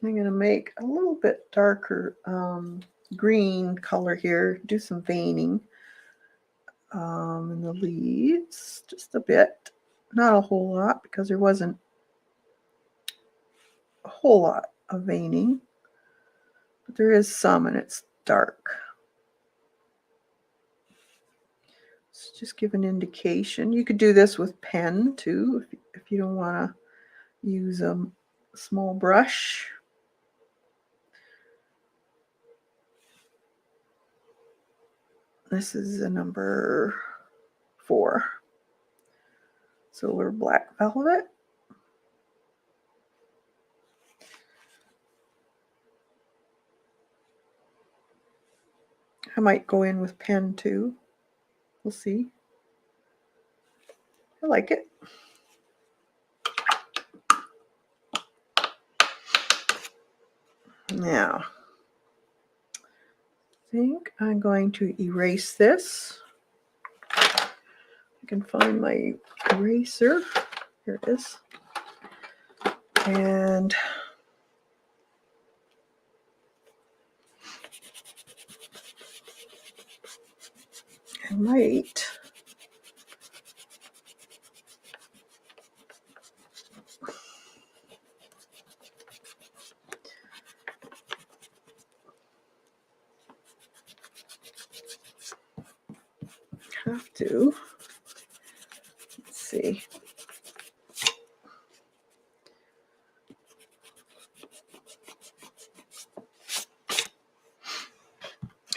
Speaker 1: I'm going to make a little bit darker green color here, do some veining in the leaves, just a bit. Not a whole lot because there wasn't a whole lot of veining, but there is some and it's dark. Let's just give an indication. You could do this with pen too if you don't want to use a small brush. This is a number 4. Silver black velvet. I might go in with pen too. We'll see. I like it. Now, I think I'm going to erase this. I can find my eraser. Here it is. And I might have to, let's see.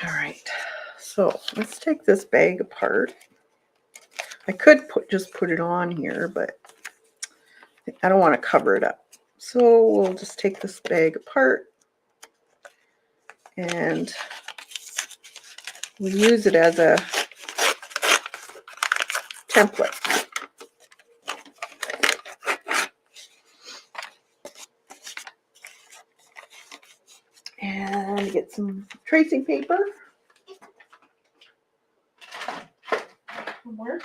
Speaker 1: All right, so let's take this bag apart. I could just put it on here, but I don't want to cover it up. So we'll just take this bag apart and we'll use it as a template. And get some tracing paper. Somewhere.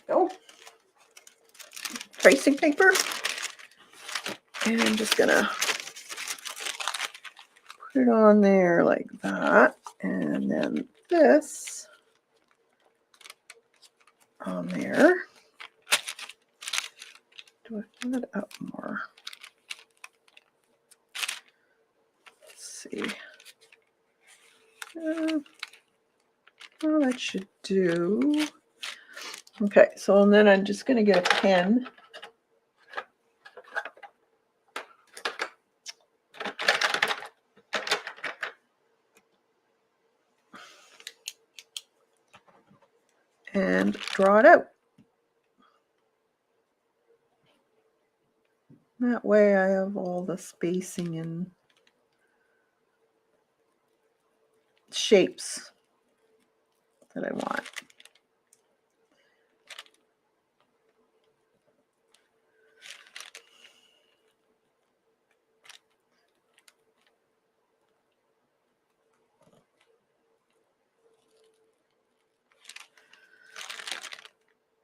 Speaker 1: Go. Tracing paper. And I'm just gonna put it on there like that. And then this on there. Do I fill it up more? Let's see. Well, that should do. Okay, so then I'm just going to get a pen. And draw it out. That way I have all the spacing and shapes that I want.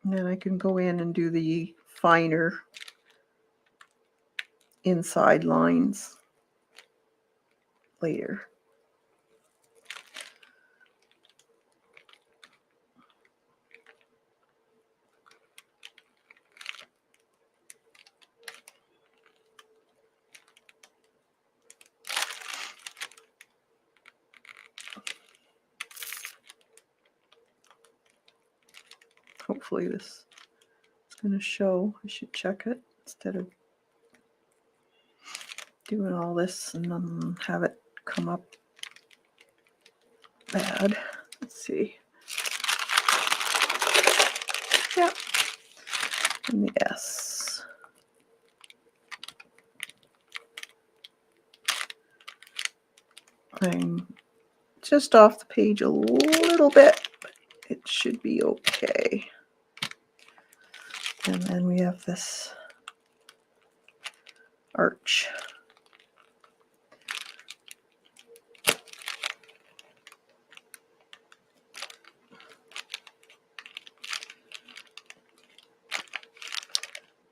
Speaker 1: And then I can go in and do the finer inside lines later. Hopefully this is going to show. I should check it instead of doing all this and then have it come up bad. Let's see. Yep. And the S. I'm just off the page a little bit, but it should be okay. And then we have this arch.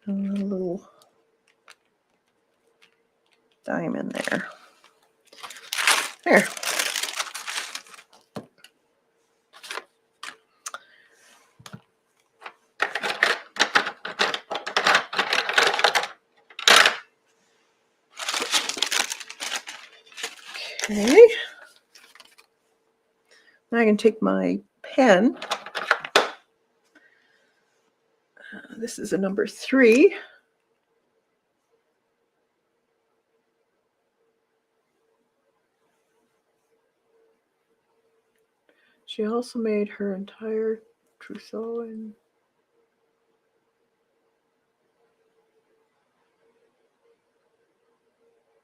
Speaker 1: And a little diamond there. There. Okay. Now I can take my pen. This is a number 3. She also made her entire trousseau in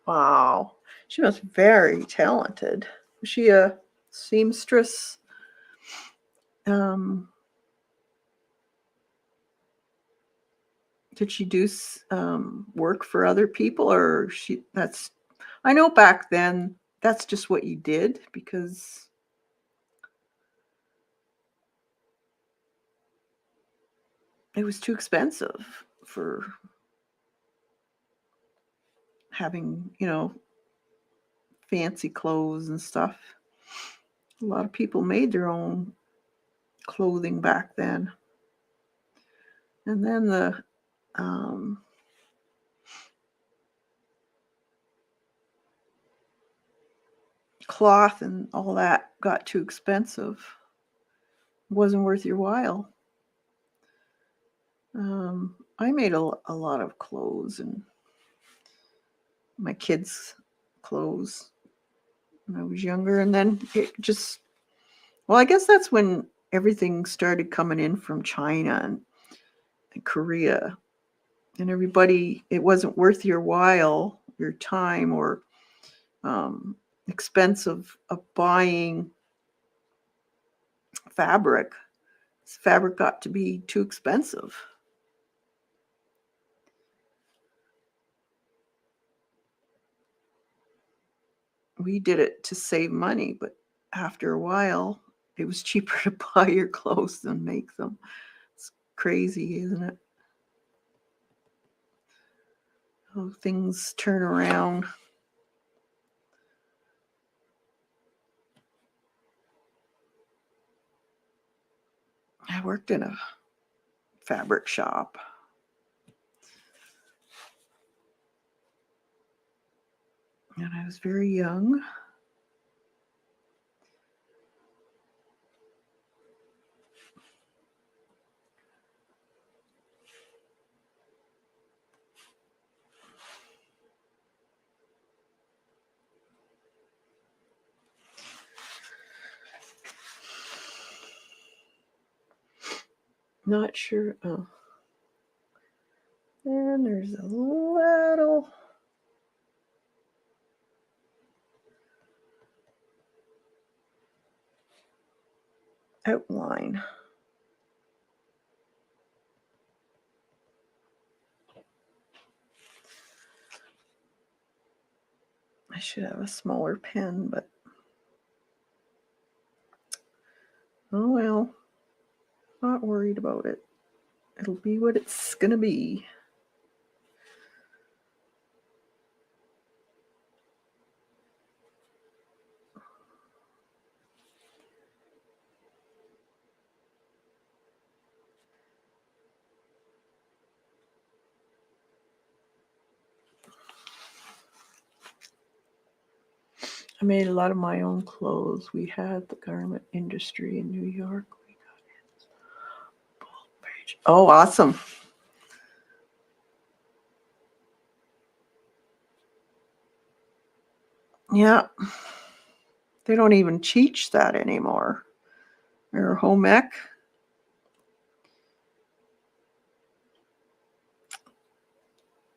Speaker 1: wow. She was very talented. Was she a seamstress? Did she do work for other people, or that's? I know back then that's just what you did because it was too expensive for having, fancy clothes and stuff. A lot of people made their own clothing back then. And then the cloth and all that got too expensive. It wasn't worth your while. I made a lot of clothes and my kids' clothes when I was younger. And then it just, well, I guess that's when everything started coming in from China and Korea. And everybody, it wasn't worth your while, your time, or expense of buying fabric. Fabric got to be too expensive. We did it to save money, but after a while, it was cheaper to buy your clothes than make them. It's crazy, isn't it? How things turn around. I worked in a fabric shop. And I was very young. Not sure. Oh. And there's a little outline. I should have a smaller pen, but oh well. Not worried about it. It'll be what it's gonna be. I made a lot of my own clothes. We had the garment industry in New York. We got it. Oh, awesome. Yeah. They don't even teach that anymore. Or home ec.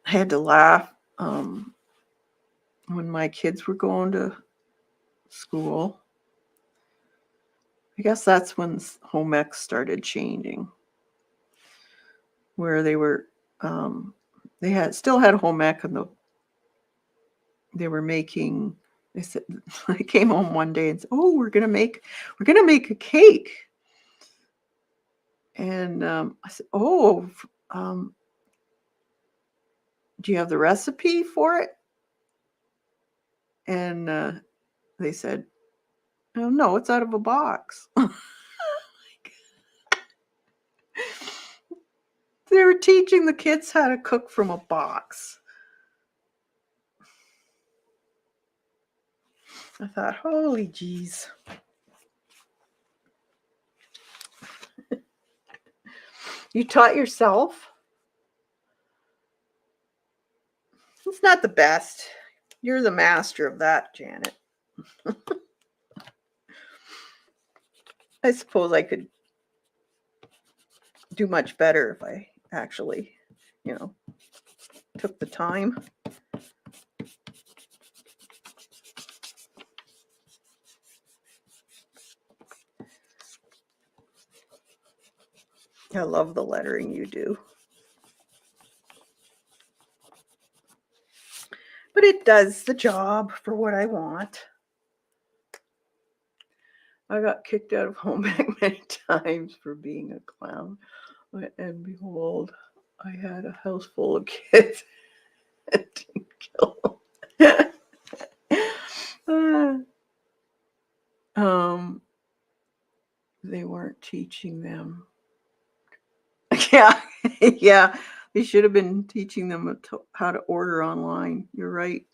Speaker 1: I had to laugh when my kids were going to school. I guess that's when home ec started changing, where they were they still had home ec, and they were making. They said I came home one day and said, "Oh, we're gonna make a cake," and I said, "Oh, do you have the recipe for it?" And they said, "Oh no, it's out of a box." They were teaching the kids how to cook from a box. I thought, holy jeez. You taught yourself? It's not the best. You're the master of that, Janet. I suppose I could do much better if I actually, took the time. I love the lettering you do. But it does the job for what I want. I got kicked out of home ec many times for being a clown. And behold, I had a house full of kids. It didn't kill them. They weren't teaching them. Yeah, yeah. They should have been teaching them how to order online. You're right.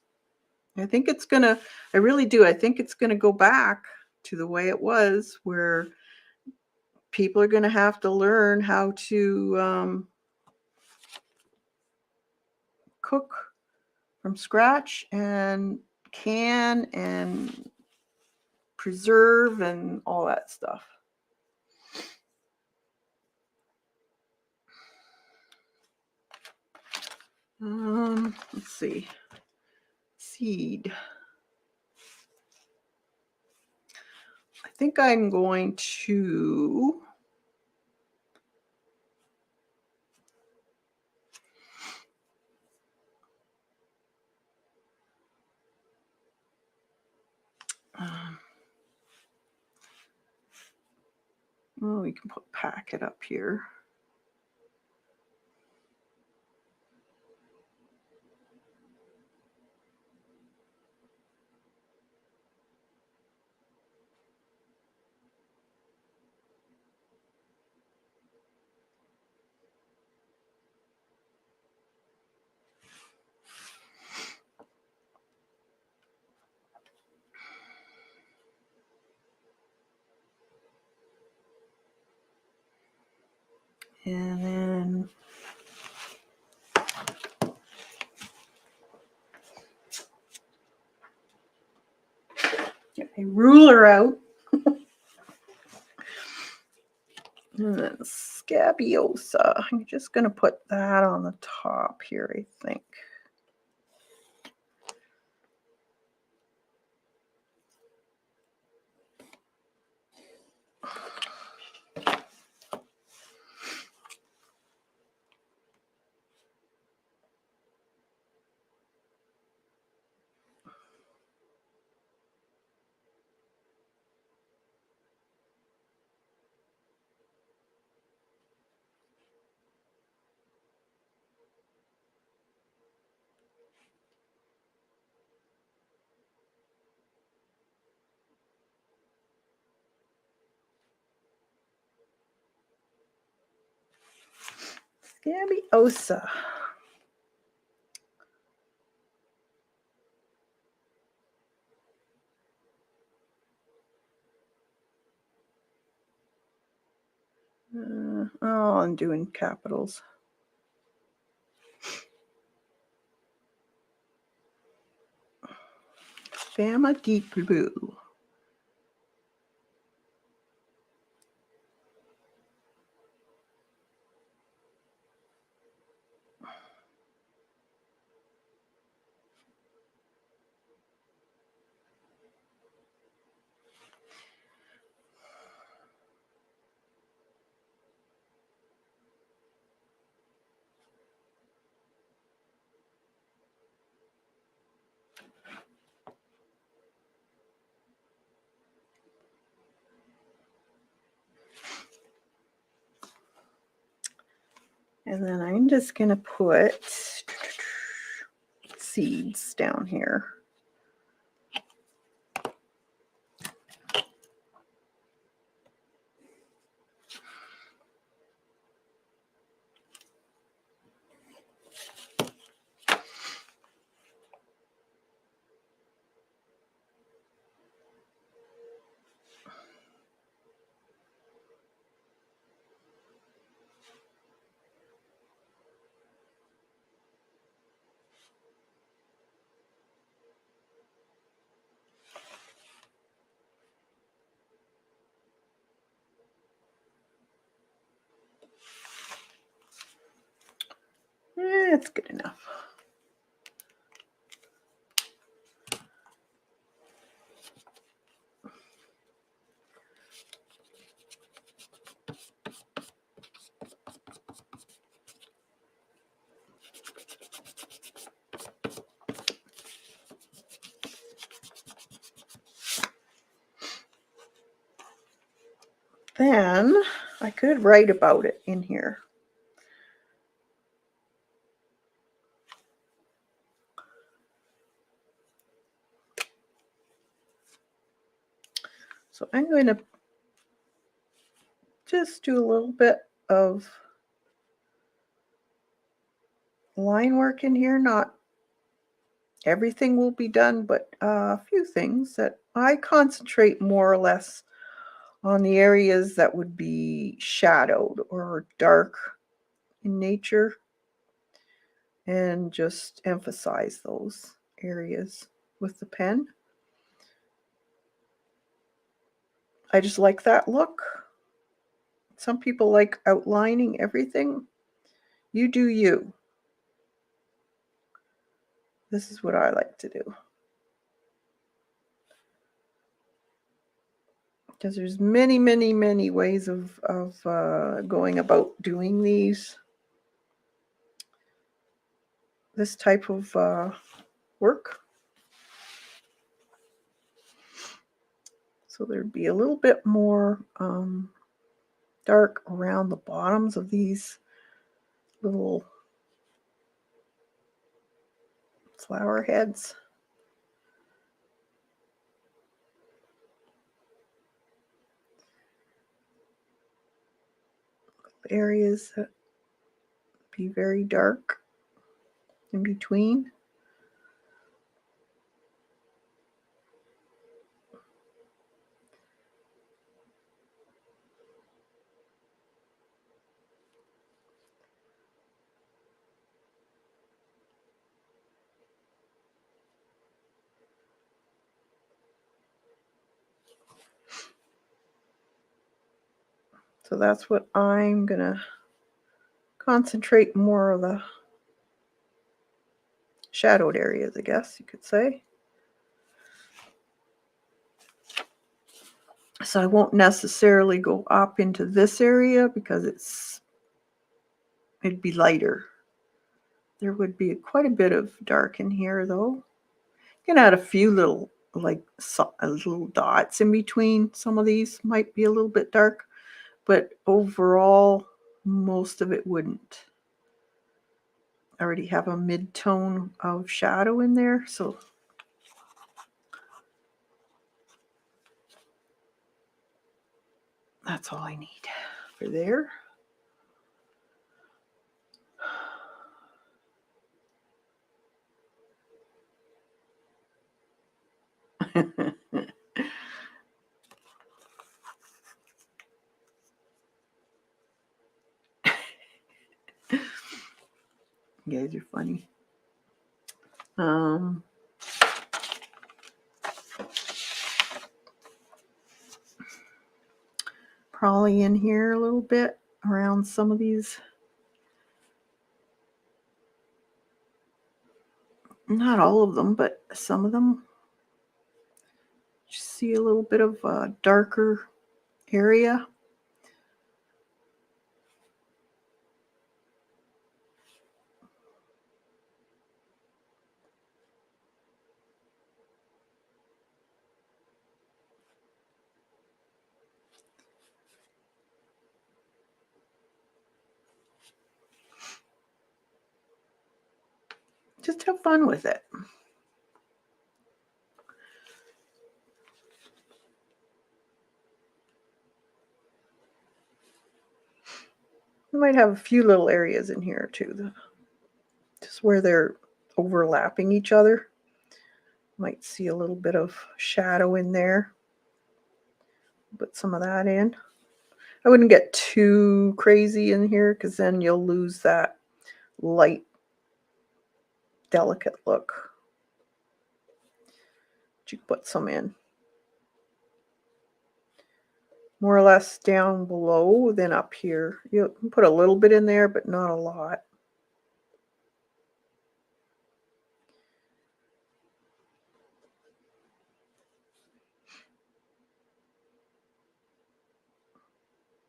Speaker 1: I think it's gonna. I really do. I think it's gonna go back to the way it was, where people are gonna have to learn how to cook from scratch and can and preserve and all that stuff. Let's see. Seed. I think I'm going to well, we can put packet up here. And then get a ruler out. And then scabiosa. I'm just going to put that on the top here, I think. Scabiosa. Oh, I'm doing capitals. Fama Deep Blue. And then I'm just going to put seeds down here. That's good enough. Then I could write about it in here. So I'm going to just do a little bit of line work in here. Not everything will be done, but a few things that I concentrate more or less on the areas that would be shadowed or dark in nature, and just emphasize those areas with the pen. I just like that look. Some people like outlining everything. You do you. This is what I like to do. Because there's many, many, many ways of going about doing this type of work. So there'd be a little bit more dark around the bottoms of these little flower heads. Areas that be very dark in between. So that's what I'm gonna concentrate more of the shadowed areas, I guess you could say. So I won't necessarily go up into this area because it'd be lighter. There would be quite a bit of dark in here though. You can add a few little little dots in between. Some of these might be a little bit dark, but overall most of it wouldn't. I already have a mid-tone of shadow in there, so that's all I need for there. You guys are funny. Probably in here a little bit around some of these. Not all of them, but some of them. You see a little bit of a darker area. Just have fun with it. You might have a few little areas in here too, just where they're overlapping each other. Might see a little bit of shadow in there. Put some of that in. I wouldn't get too crazy in here because then you'll lose that light, delicate look. But you put some in. More or less down below than up here. You can put a little bit in there, but not a lot.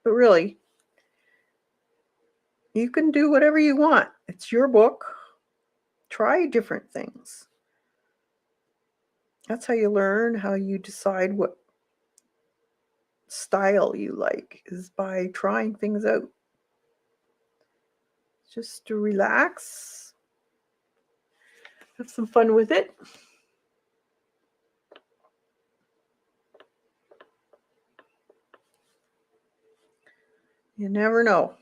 Speaker 1: But really, you can do whatever you want. It's your book. Try different things. That's how you learn, how you decide what style you like, is by trying things out. Just to relax, have some fun with it. You never know.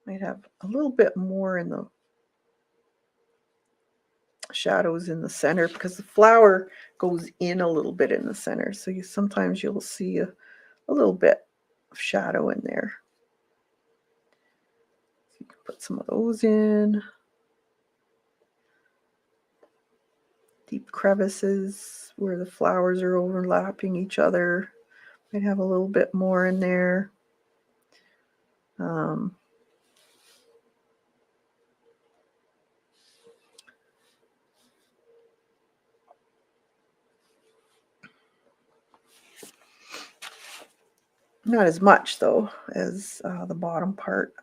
Speaker 1: Might have a little bit more in the shadows in the center because the flower goes in a little bit in the center. So sometimes you'll see a little bit of shadow in there. So you can put some of those in. Deep crevices where the flowers are overlapping each other. Might have a little bit more in there. Not as much, though, as the bottom part.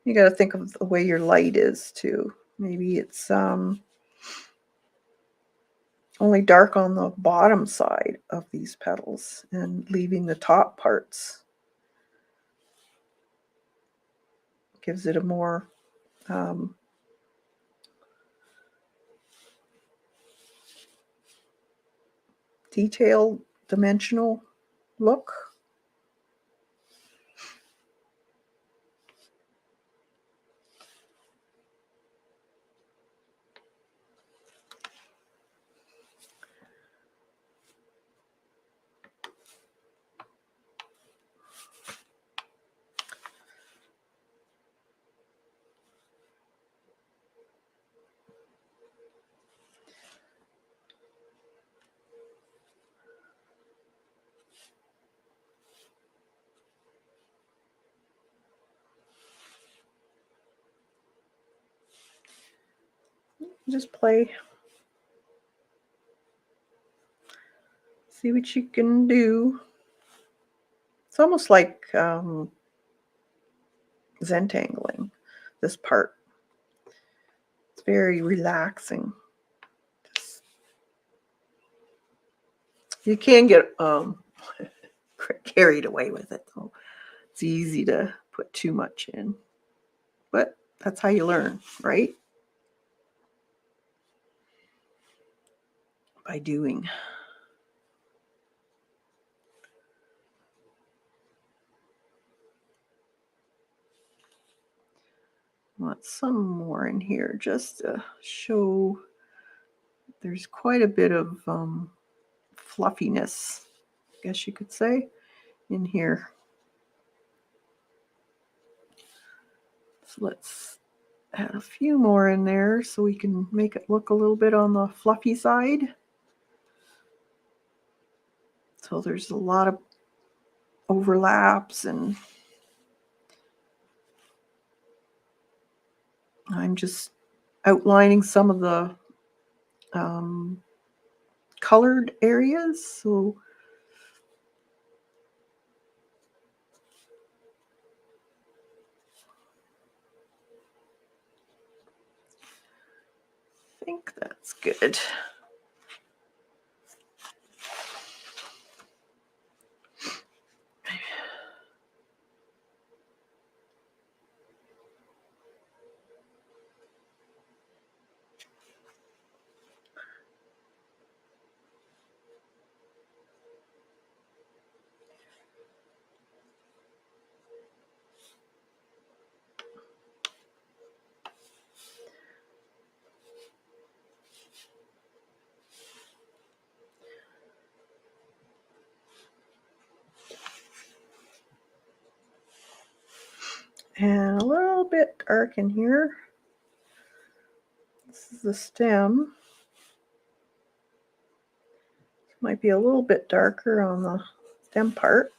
Speaker 1: You got to think of the way your light is, too. Maybe it's only dark on the bottom side of these petals and leaving the top parts. Gives it a more detailed, dimensional look. Just play. See what you can do. It's almost like Zentangling, this part. It's very relaxing. You can get carried away with it, though. It's easy to put too much in. But that's how you learn, right? By doing. Want some more in here just to show there's quite a bit of fluffiness, I guess you could say, in here. So let's add a few more in there so we can make it look a little bit on the fluffy side. So there's a lot of overlaps, and I'm just outlining some of the colored areas. So I think that's good. And a little bit dark in here. This is the stem. Might be a little bit darker on the stem part.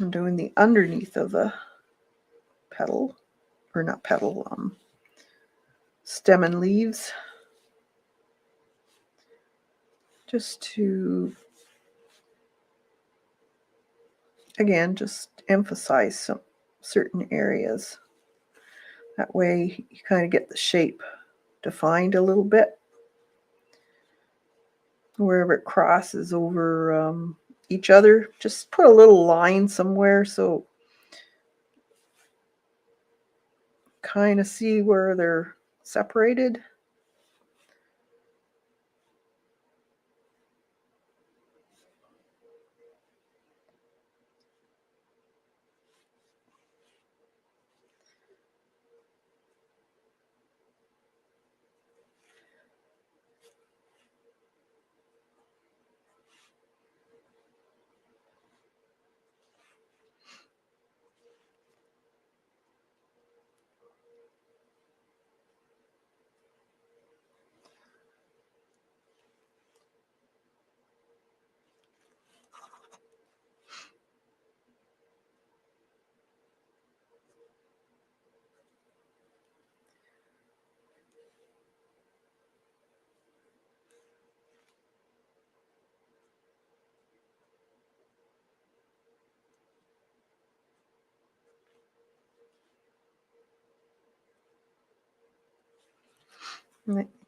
Speaker 1: I'm doing the underneath of the petal, or not petal, stem and leaves, just to, again, just emphasize some certain areas. That way you kind of get the shape defined a little bit. Wherever it crosses over each other, just put a little line somewhere so kind of see where they're separated.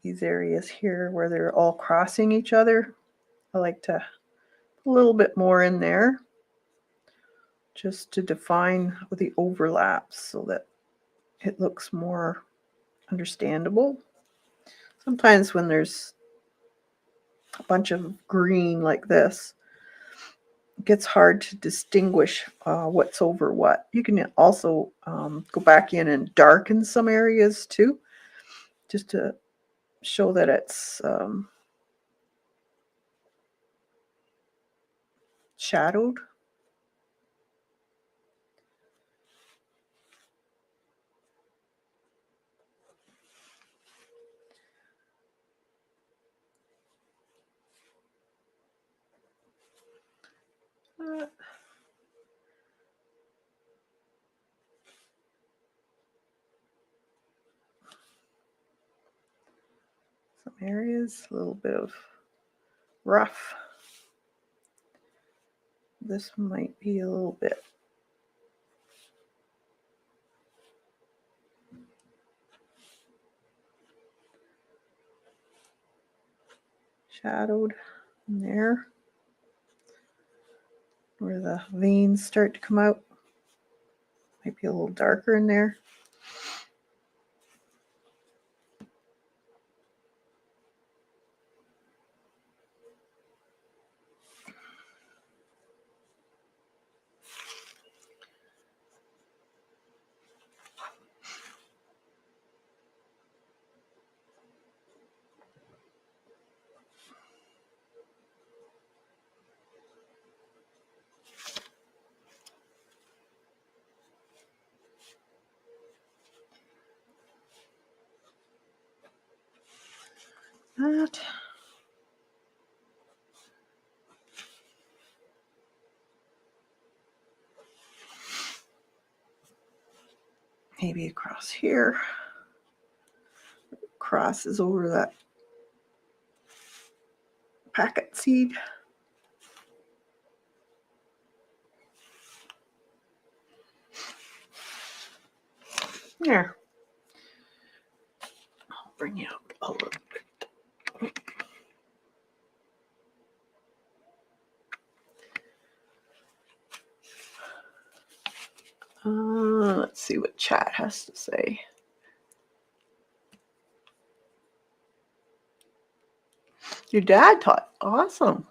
Speaker 1: These areas here where they're all crossing each other, I like to put a little bit more in there just to define the overlaps so that it looks more understandable. Sometimes when there's a bunch of green like this, it gets hard to distinguish what's over what. You can also go back in and darken some areas too, just to show that it's shadowed. Some areas, a little bit of rough. This might be a little bit shadowed in there where the veins start to come out. Might be a little darker in there. That. Maybe across here. Crosses over that packet seed. There. I'll bring you out a little bit. Let's see what chat has to say. Your dad taught. Awesome.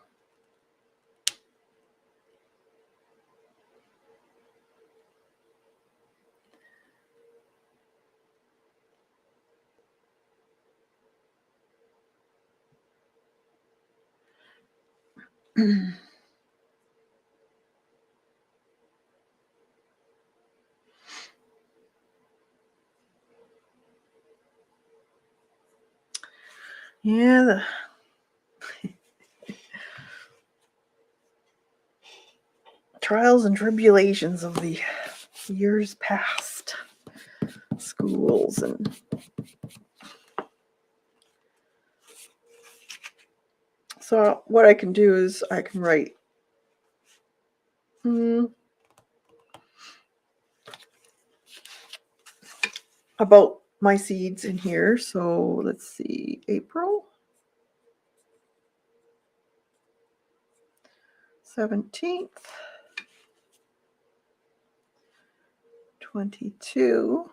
Speaker 1: Yeah, the trials and tribulations of the years past. Schools and so what I can do is I can write about my seeds in here. So let's see, April 17th, 22.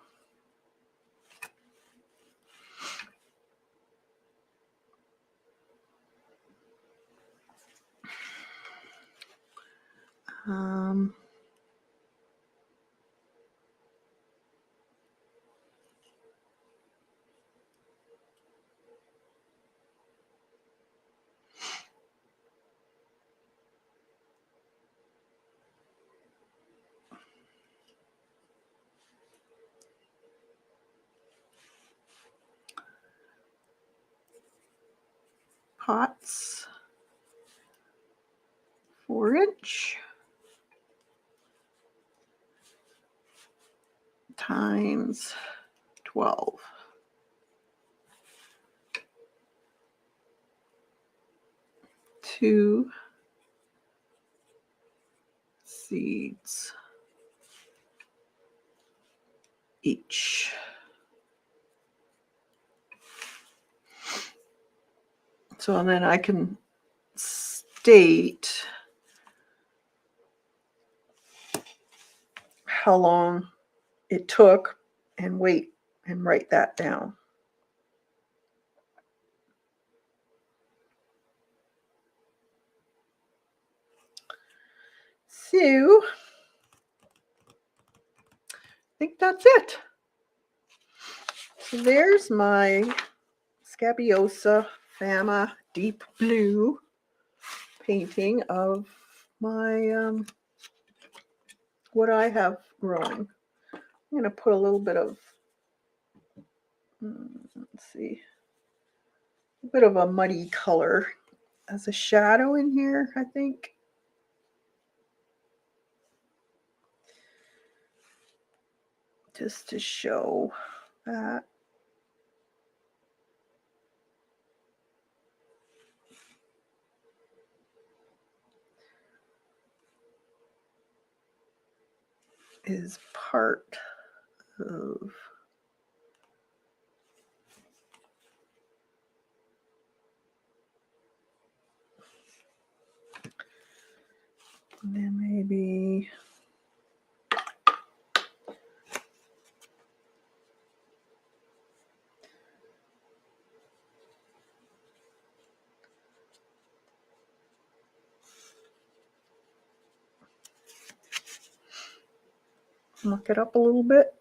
Speaker 1: Pots, 4" times 12. Two seeds each. So then I can state how long it took and wait and write that down. So I think that's it. So there's my Scabiosa Fama Deep Blue painting of my what I have growing. I'm going to put a little bit of, let's see, a bit of a muddy color as a shadow in here, I think. Just to show that. Is part of and then maybe muck it up a little bit.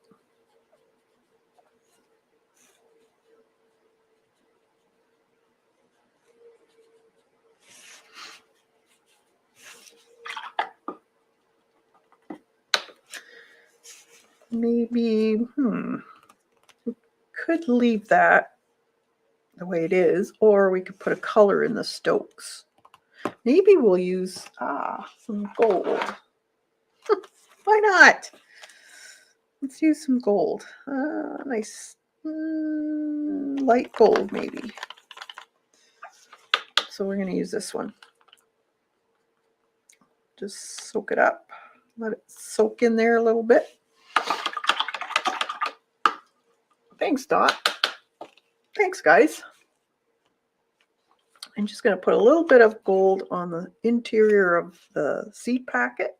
Speaker 1: Maybe, we could leave that the way it is, or we could put a color in the Stokes. Maybe we'll use some gold. Why not? Let's use some gold. Nice light gold, maybe. So we're going to use this one. Just soak it up. Let it soak in there a little bit. Thanks, Dot. Thanks, guys. I'm just going to put a little bit of gold on the interior of the seed packet.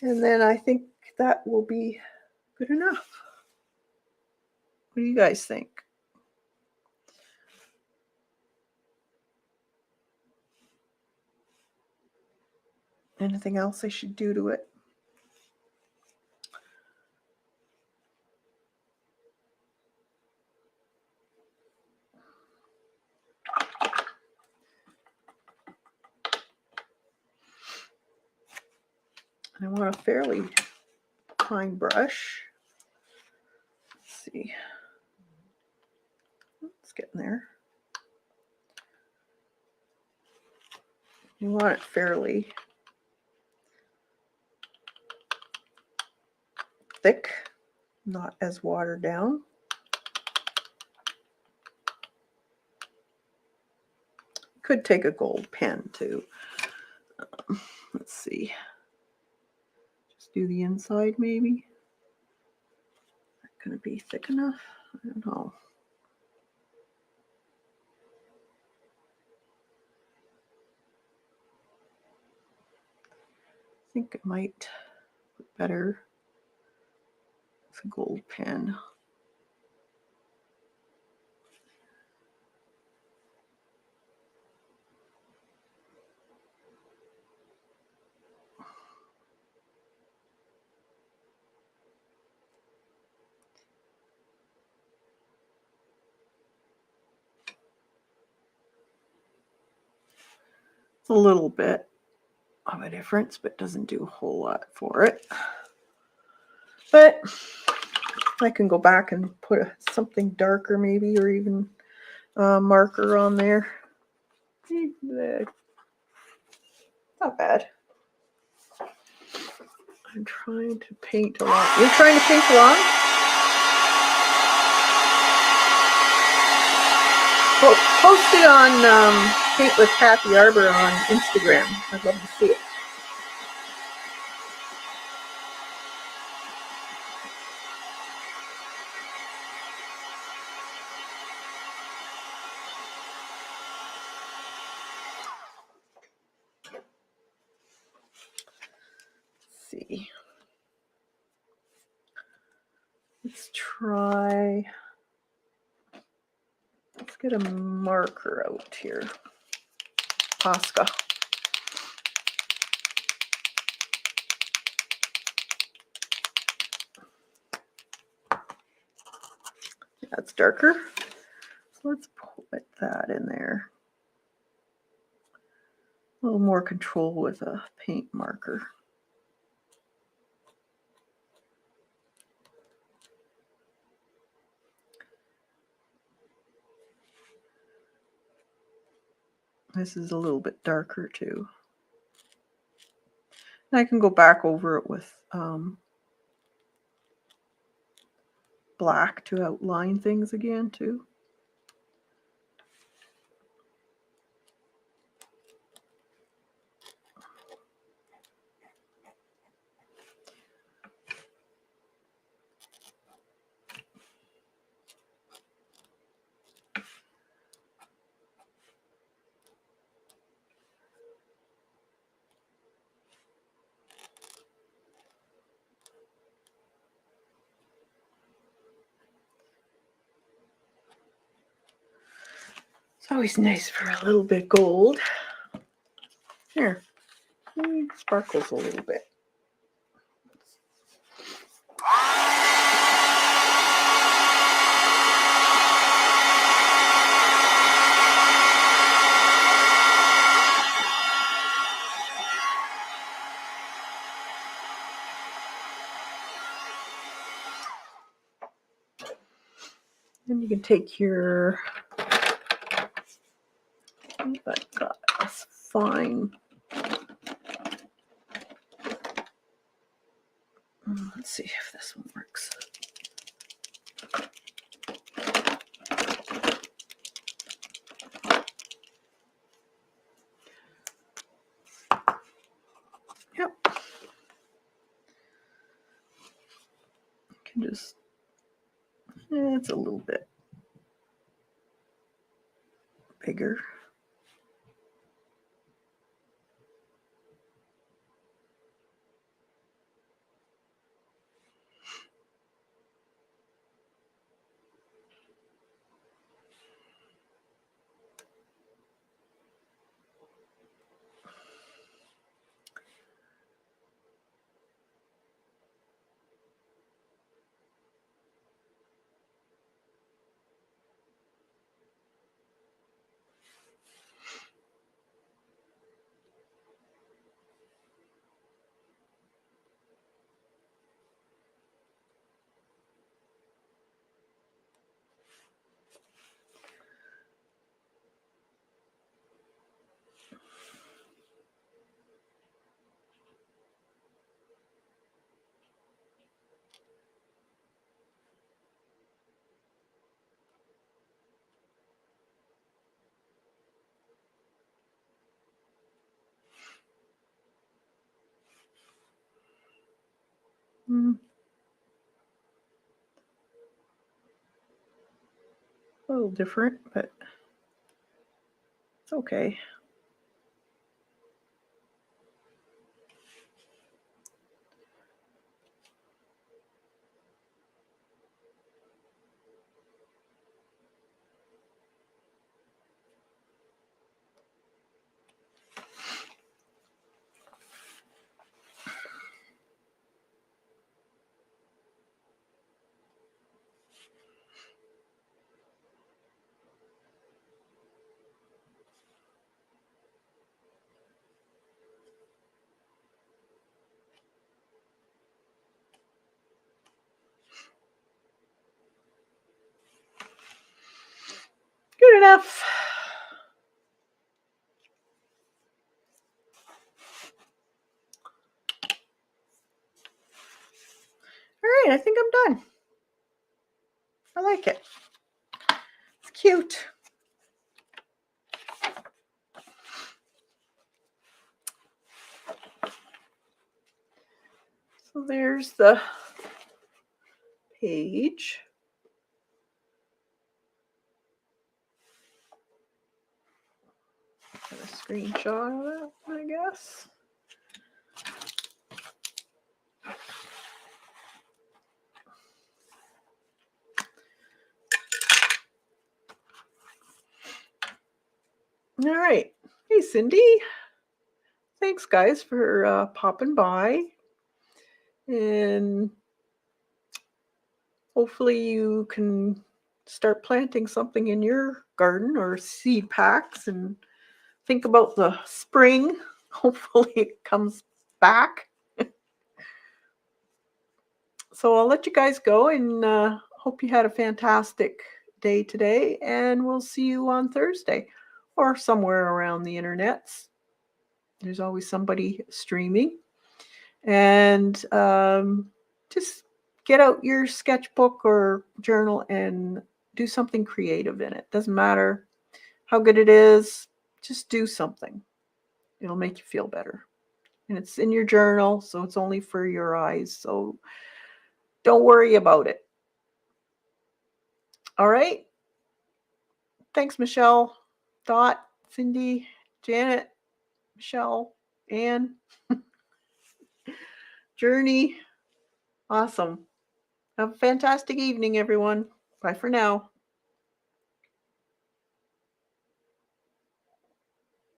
Speaker 1: And then I think that will be good enough. What do you guys think? Anything else I should do to it? I want a fairly fine brush. Let's see. It's getting there. You want it fairly thick, not as watered down. Could take a gold pen too. Let's see. Just do the inside maybe. That going to be thick enough? I don't know. I think it might look better with a gold pen. It's a little bit of a difference, but doesn't do a whole lot for it. But I can go back and put something darker maybe, or even a marker on there. Not bad. I'm trying to paint along. You're trying to paint along? Post it on Paint with Kathy Arbor on Instagram. I'd love to see it. Let's see. Let's try. Let's get a marker out here. Posca. That's darker. So let's put that in there. A little more control with a paint marker. This is a little bit darker too. And I can go back over it with black to outline things again too. It's always nice for a little bit gold. Here, it sparkles a little bit. Then you can take your, I've got this fine, let's see if this one works. Yep. You can just, it's a little bit bigger. A little different, but it's okay. Good enough. All right, I think I'm done. I like it. It's cute. So there's the page. Got a screenshot of that, I guess. All right. Hey, Cindy. Thanks, guys, for popping by. And hopefully you can start planting something in your garden or seed packs and think about the spring. Hopefully it comes back. So I'll let you guys go and hope you had a fantastic day today. And we'll see you on Thursday or somewhere around the internets. There's always somebody streaming. And just get out your sketchbook or journal and do something creative in it. Doesn't matter how good it is, just do something. It'll make you feel better. And it's in your journal, so it's only for your eyes. So don't worry about it. All right. Thanks, Michelle, Dot, Cindy, Janet, Michelle, Anne, Journey. Awesome. Have a fantastic evening, everyone. Bye for now.